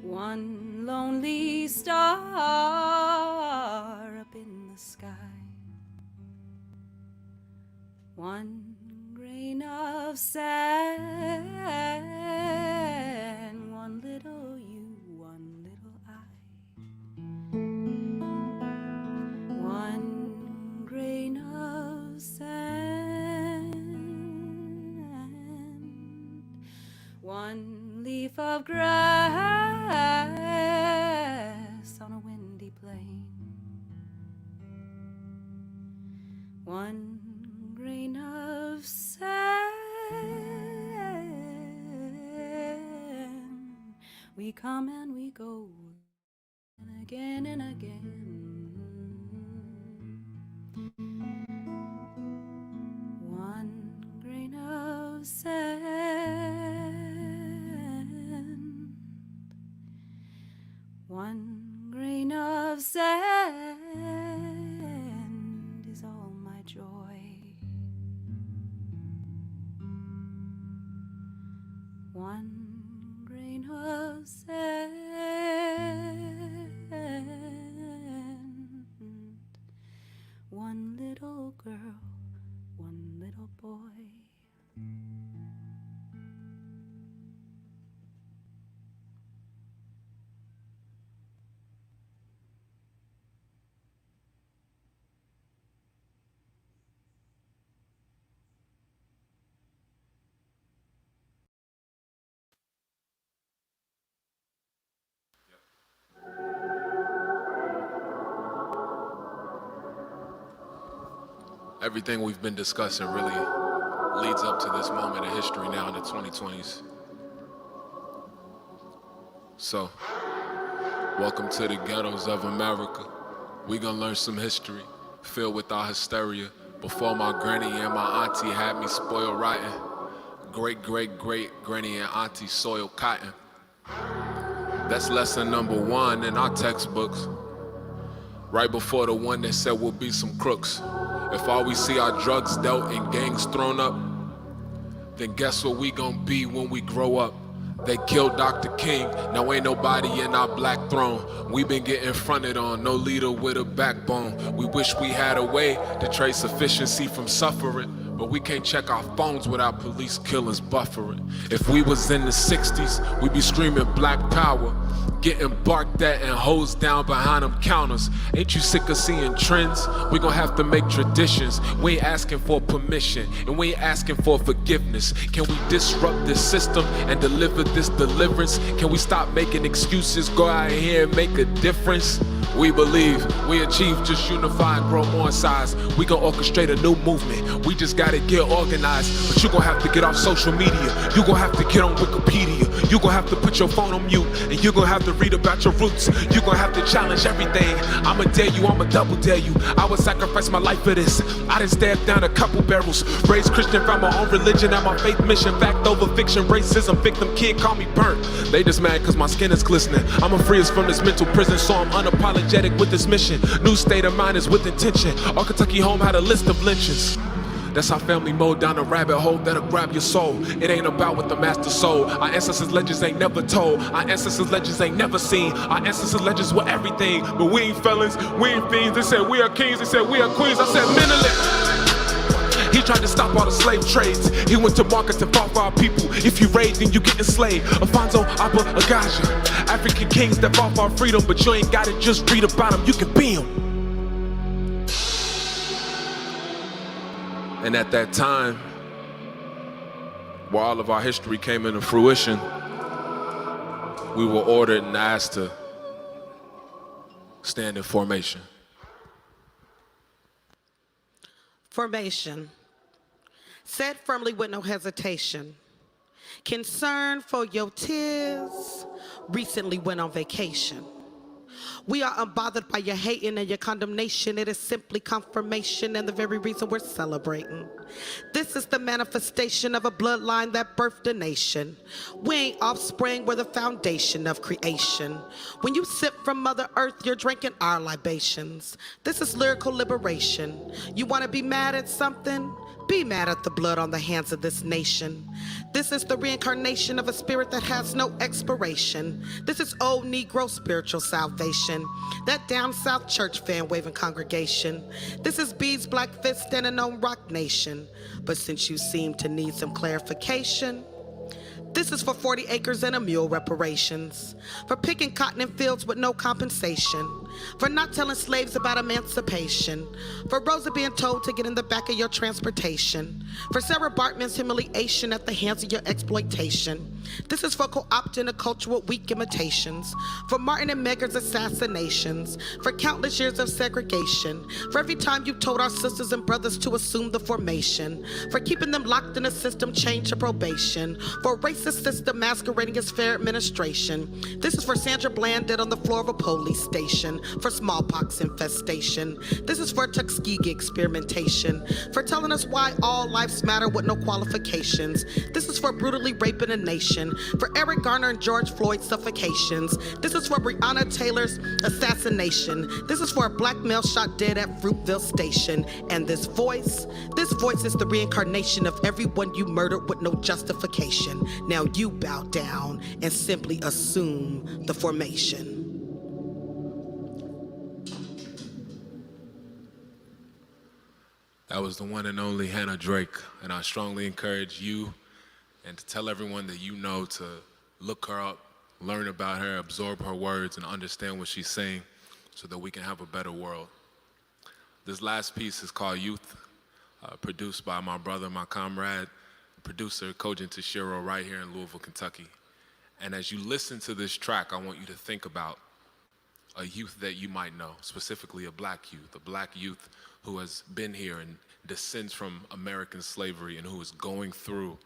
one lonely star up in the sky, one grain of sand, one little you, one little I, one grain of sand, one leaf of grass on a windy plain, one grain of sand. We come and we go, and again and again. One grain of sand, one grain of sand is all my joy. One grain of sand, one little girl, one little boy. Everything we've been discussing really leads up to this moment in history now in the 2020s. So, welcome to the ghettos of America. We gonna learn some history, filled with our hysteria. Before my granny and my auntie had me spoiled rotten. Great, great, great granny and auntie soiled cotton. That's lesson number 1 in our textbooks. Right before the one that said we'll be some crooks. If all we see are drugs dealt and gangs thrown up, then guess what we gonna be when we grow up? They killed Dr. King, now ain't nobody in our black throne. We been getting fronted on, no leader with a backbone. We wish we had a way to trade sufficiency from suffering, but we can't check our phones without police killers buffering. If we was in the 60s, we'd be screaming black power, getting barked at and hosed down behind them counters. Ain't you sick of seeing trends? We gon' have to make traditions. We ain't asking for permission, and we ain't asking for forgiveness. Can we disrupt this system and deliver this deliverance? Can we stop making excuses, go out here and make a difference? We believe we achieve, just unify and grow more in size. We gon' orchestrate a new movement, we just gotta get organized. But you gon' have to get off social media, you gon' have to get on Wikipedia, you gon' have to put your phone on mute, and you gon' have to read about your roots. You gon' have to challenge everything. I'ma dare you, I'ma double dare you. I would sacrifice my life for this. I done stabbed down a couple barrels, raised Christian, found my own religion and my faith mission. Fact over fiction, racism, victim, kid call me burnt. They just mad cause my skin is glistening. I'ma free us from this mental prison, so I'm unapologetic with this mission. New state of mind is with intention. Our Kentucky home had a list of lynchings. That's how family mowed down a rabbit hole that'll grab your soul. It ain't about what the master sold. Our ancestors' legends ain't never told. Our ancestors' legends ain't never seen. Our ancestors' legends were everything, but we ain't felons, we ain't fiends. They said we are kings, they said we are queens. I said mentally. He tried to stop all the slave trades. He went to market to fought for our people. If you raid, then you get enslaved. Alfonso, Abba, Agaja, African kings that fought for our freedom, but you ain't gotta just read about them, you can be them. And at that time, where all of our history came into fruition, we were ordered and asked to stand in formation. Formation. Said firmly with no hesitation. Concern for your tears. Recently went on vacation. We are unbothered by your hating and your condemnation. It is simply confirmation and the very reason we're celebrating. This is the manifestation of a bloodline that birthed a nation. We ain't offspring, we're the foundation of creation. When you sip from Mother Earth, you're drinking our libations. This is lyrical liberation. You want to be mad at something? Be mad at the blood on the hands of this nation. This is the reincarnation of a spirit that has no expiration. This is old Negro spiritual salvation. That down south church fan waving congregation. This is B's black fist standing on Rock Nation. But since you seem to need some clarification, this is for 40 acres and a mule reparations, for picking cotton in fields with no compensation, for not telling slaves about emancipation, for Rosa being told to get in the back of your transportation, for Sarah Bartman's humiliation at the hands of your exploitation. This is for co-opting a culture with weak imitations, for Martin and Medgar's assassinations, for countless years of segregation, for every time you told our sisters and brothers to assume the formation, for keeping them locked in a system chained to probation, for racist system masquerading as fair administration. This is for Sandra Bland dead on the floor of a police station, for smallpox infestation. This is for Tuskegee experimentation, for telling us why all lives matter with no qualifications. This is for brutally raping a nation, for Eric Garner and George Floyd's suffocations. This is for Breonna Taylor's assassination. This is for a black male shot dead at Fruitville Station. And this voice is the reincarnation of everyone you murdered with no justification. Now you bow down and simply assume the formation. That was the one and only Hannah Drake, and I strongly encourage you and to tell everyone that you know to look her up, learn about her, absorb her words, and understand what she's saying so that we can have a better world. This last piece is called Youth, produced by my brother, my comrade, producer, Cogent to Cierra right here in Louisville, Kentucky. And as you listen to this track, I want you to think about a youth that you might know, specifically a black youth who has been here and descends from American slavery and who is going through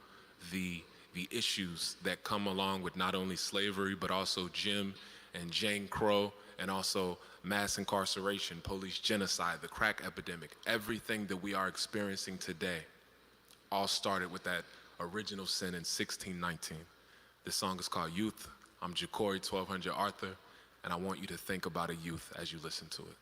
the issues that come along with not only slavery, but also Jim and Jane Crow, and also mass incarceration, police genocide, the crack epidemic. Everything that we are experiencing today all started with that original sin in 1619. This song is called Youth. I'm Jecorey 1200 Arthur, and I want you to think about a youth as you listen to it.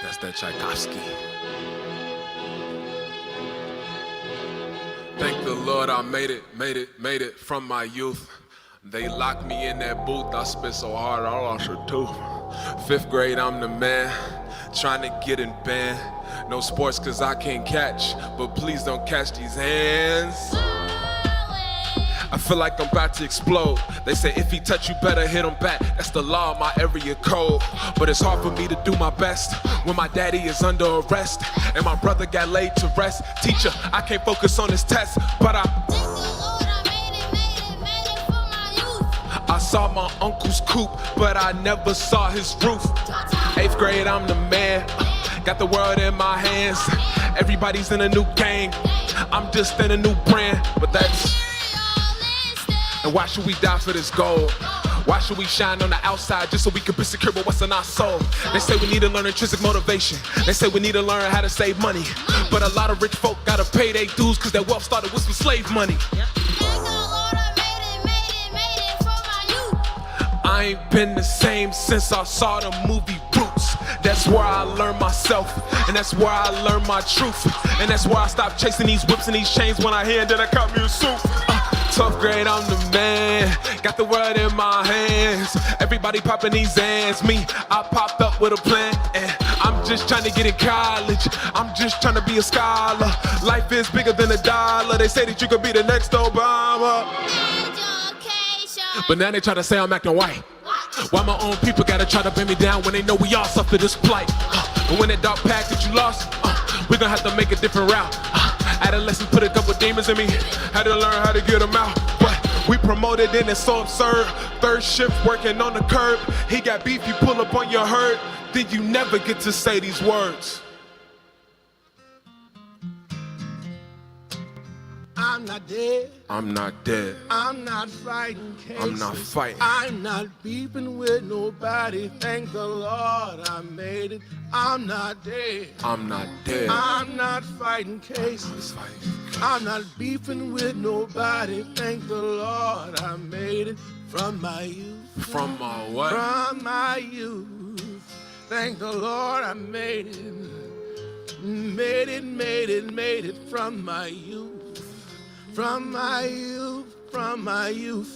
That's that Tchaikovsky. Thank the Lord I made it from my youth. They locked me in that booth, I spit so hard I lost a tooth. 5th grade, I'm the man, trying to get in band. No sports cause I can't catch, but please don't catch these hands. I feel like I'm about to explode. They say if he touch you better hit him back. That's the law of my area code. But it's hard for me to do my best when my daddy is under arrest and my brother got laid to rest. Teacher, I can't focus on this test, but I saw my uncle's coupe, but I never saw his roof. 8th grade, I'm the man. Got the world in my hands. Everybody's in a new gang. I'm just in a new brand, but that's... And why should we die for this gold? Why should we shine on the outside just so we can be secure with what's in our soul? They say we need to learn intrinsic motivation. They say we need to learn how to save money. But a lot of rich folk gotta pay their dues cause their wealth started with some slave money. I ain't been the same since I saw the movie Roots. That's where I learned myself, and that's where I learned my truth. And that's where I stopped chasing these whips and these chains when I hear and then I cut me a suit. 12th grade, I'm the man, got the world in my hands. Everybody popping these hands, me, I popped up with a plan. And I'm just trying to get in college, I'm just trying to be a scholar. Life is bigger than a dollar, they say that you could be the next Obama. But now they try to say I'm acting white. Why my own people gotta try to bring me down when they know we all suffer this plight? But when that dark path that you lost, we gonna have to make a different route. Adolescents put a couple demons in me, had to learn how to get them out. But we promoted and it's so absurd. Third shift working on the curb. He got beef, you pull up on your herd, then you never get to say these words. I'm not dead. I'm not dead. I'm not fighting cases. I'm not fighting. I'm not beefing with nobody. Thank the Lord I made it. I'm not dead. I'm not dead. I'm not fighting cases. I'm not beefing with nobody. Thank the Lord I made it from my youth. From my what? From my youth. Thank the Lord I made it. Made it from my youth. From my youth,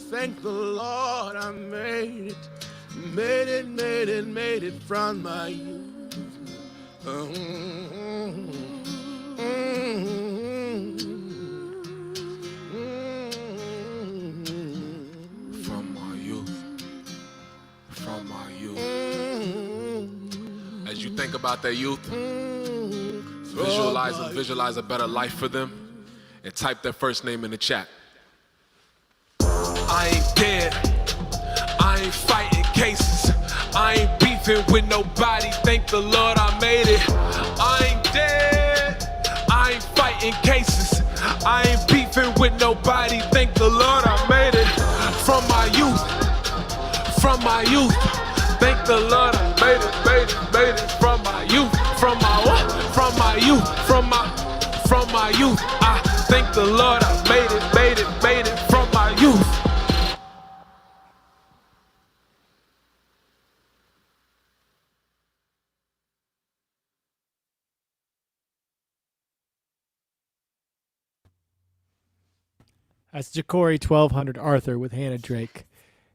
thank the Lord I made it from my youth. From my youth. As you think about that youth, visualize a better life for them. And type their first name in the chat. I ain't dead. I ain't fighting cases. I ain't beefing with nobody. Thank the Lord I made it. I ain't dead. I ain't fighting cases. I ain't beefing with nobody. Thank the Lord I made it. From my youth. From my youth. Thank the Lord I made it. From my youth. From my what? From my youth. From my youth. I thank the Lord I made it from my youth. That's Jecorey 1200 Arthur with Hannah Drake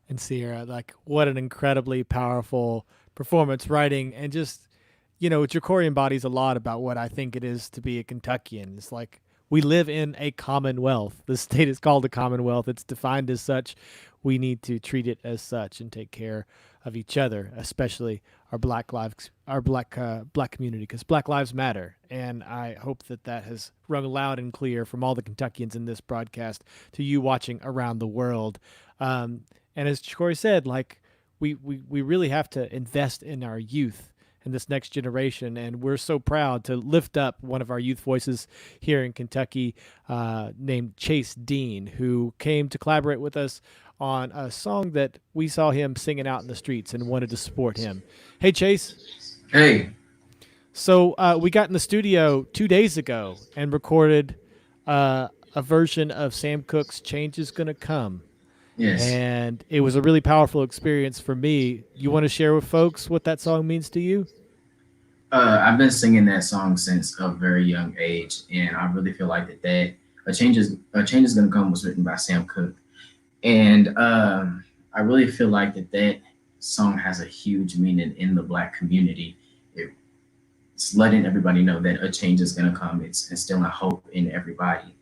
and Cierra. Like, what an incredibly powerful performance, writing, and just, Jecorey embodies a lot about what I think it is to be a Kentuckian. It's like, we live in a commonwealth. The state is called a commonwealth. It's defined as such. We need to treat it as such and take care of each other, especially our black community, because Black Lives Matter. And I hope that has rung loud and clear from all the Kentuckians in this broadcast to you watching around the world. And as Jecorey said, like, we really have to invest in our youth and this next generation, and we're so proud to lift up one of our youth voices here in Kentucky, named Chase Dean, who came to collaborate with us on a song that we saw him singing out in the streets and wanted to support him. Hey, Chase. Hey. So we got in the studio 2 days ago and recorded a version of Sam Cooke's Change Is Gonna Come. Yes. And it was a really powerful experience for me. You want to share with folks what that song means to you? I've been singing that song since a very young age, and I really feel like that A Change Is Gonna Come was written by Sam Cooke. And I really feel like that song has a huge meaning in the Black community. It's letting everybody know that a change is gonna come. It's instilling hope in everybody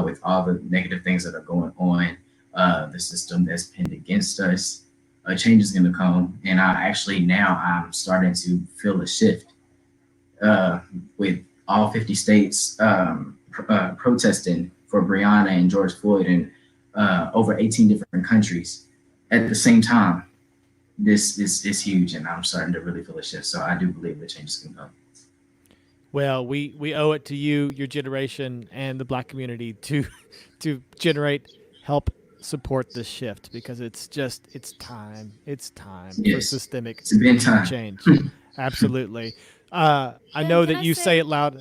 with all the negative things that are going on. The system that's pinned against us, a change is going to come. And I'm starting to feel a shift with all 50 states protesting for Breonna and George Floyd, and over 18 different countries at the same time. This is huge, and I'm starting to really feel a shift. So I do believe the change is going to come. Well, we owe it to you, your generation, and the Black community to help support this shift, because it's time for systemic change. Absolutely. I know that you say it loud.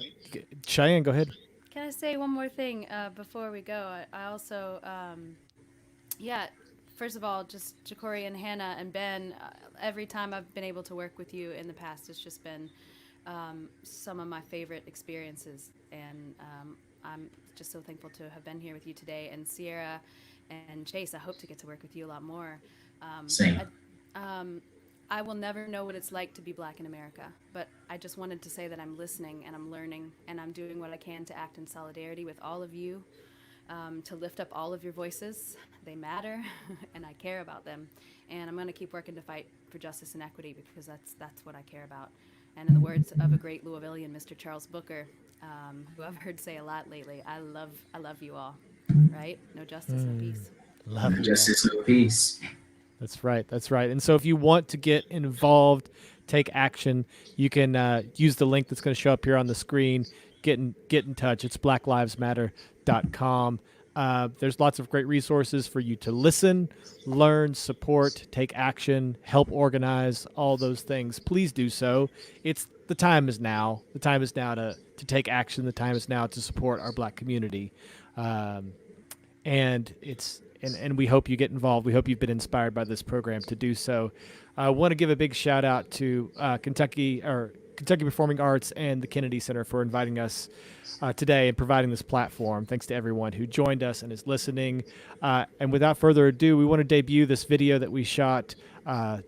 Cheyenne, go ahead. Can I say one more thing before we go? I also, first of all, just Jecorey and Hannah and Ben, every time I've been able to work with you in the past, it's just been some of my favorite experiences. And I'm just so thankful to have been here with you today. And Cierra and Chase, I hope to get to work with you a lot more. Same. I will never know what it's like to be Black in America, but I just wanted to say that I'm listening and I'm learning and I'm doing what I can to act in solidarity with all of you to lift up all of your voices. They matter, and I care about them. And I'm going to keep working to fight for justice and equity because that's what I care about. And in the words of a great Louisvillian, Mr. Charles Booker, who I've heard say a lot lately, I love you all, right? No justice, no peace. Love you. Justice, no peace. That's right. That's right. And so if you want to get involved, take action, you can use the link that's going to show up here on the screen. Get in touch. It's blacklivesmatter.com. There's lots of great resources for you to listen, learn, support, take action, help organize, all those things. Please do so. The time is now. The time is now to take action. The time is now to support our Black community. And we hope you get involved. We hope you've been inspired by this program to do so. I want to give a big shout out to Kentucky Performing Arts and the Kennedy Center for inviting us today and providing this platform. Thanks to everyone who joined us and is listening. And without further ado, we want to debut this video that we shot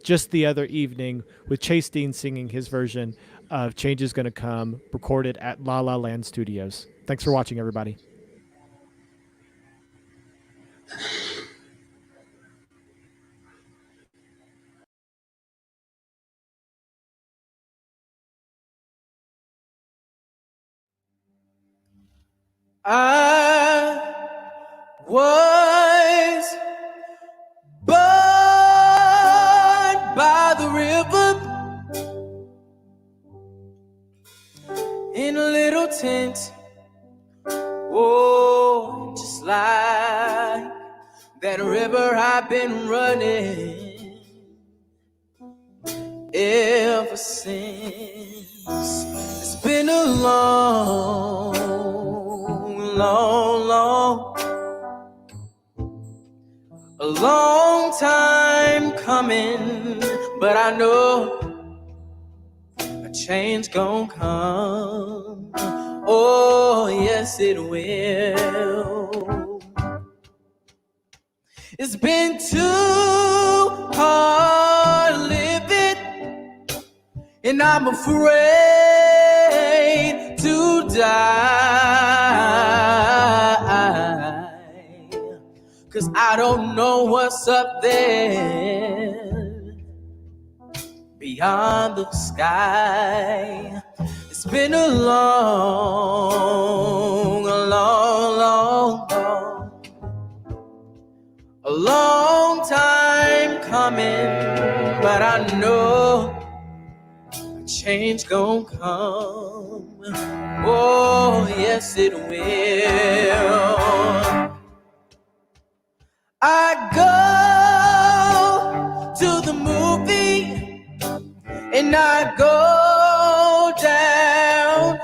just the other evening with Chase Dean singing his version of Change Is Gonna Come, recorded at La La Land Studios. Thanks for watching, everybody. I was born by the river in a little tent. Oh, just like that river I've been running ever since. It's been a long time coming, but I know a change gon' come. Oh, yes, it will. It's been too hard living, and I'm afraid to die, 'cause I don't know what's up there beyond the sky. It's been a long time coming, but I know a change gon' come. Oh, yes, it will. I go to the movie and I go downtown.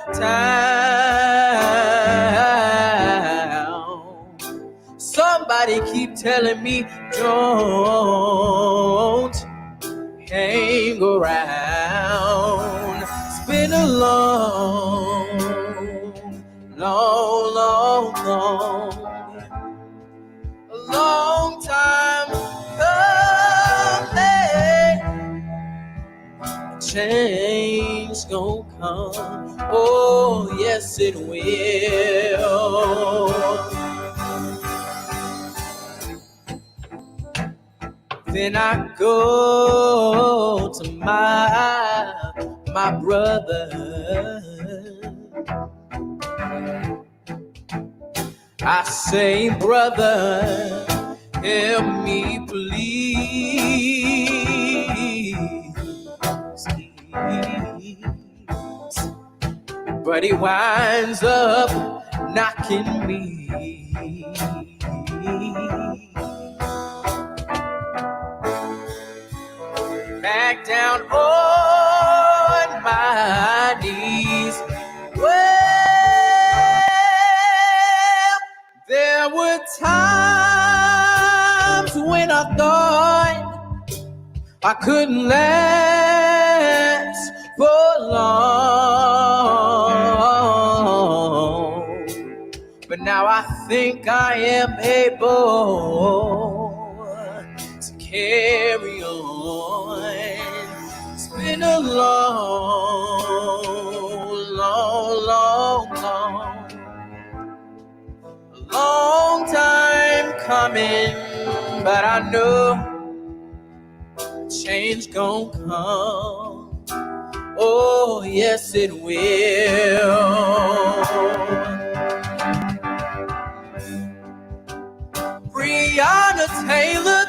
Somebody keep telling me don't hang around. It's been a long time coming. Change gon' come. Oh, yes, it will. Then I go to my brother. I say, brother, help me please. But he winds up knocking me back down on my knees. Well, there were times when I thought I couldn't last for long, but now I think I am able to carry on. It's been a long coming, but I know change gon' come. Oh, yes, it will. Breonna Taylor,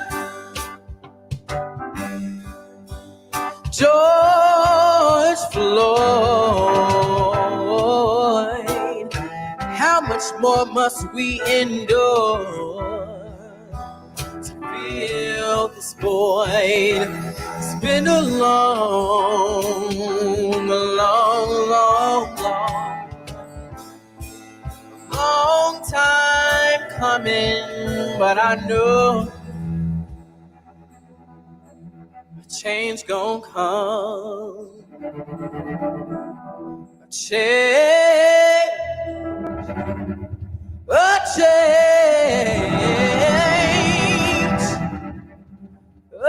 George Floyd, how much more must we endure to fill this void? It's been a long, long time coming, but I know a change gon' come. A change. A change. A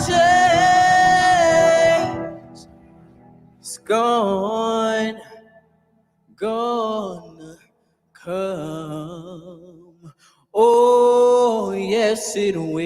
change. It's gonna come. Oh, yes, it will.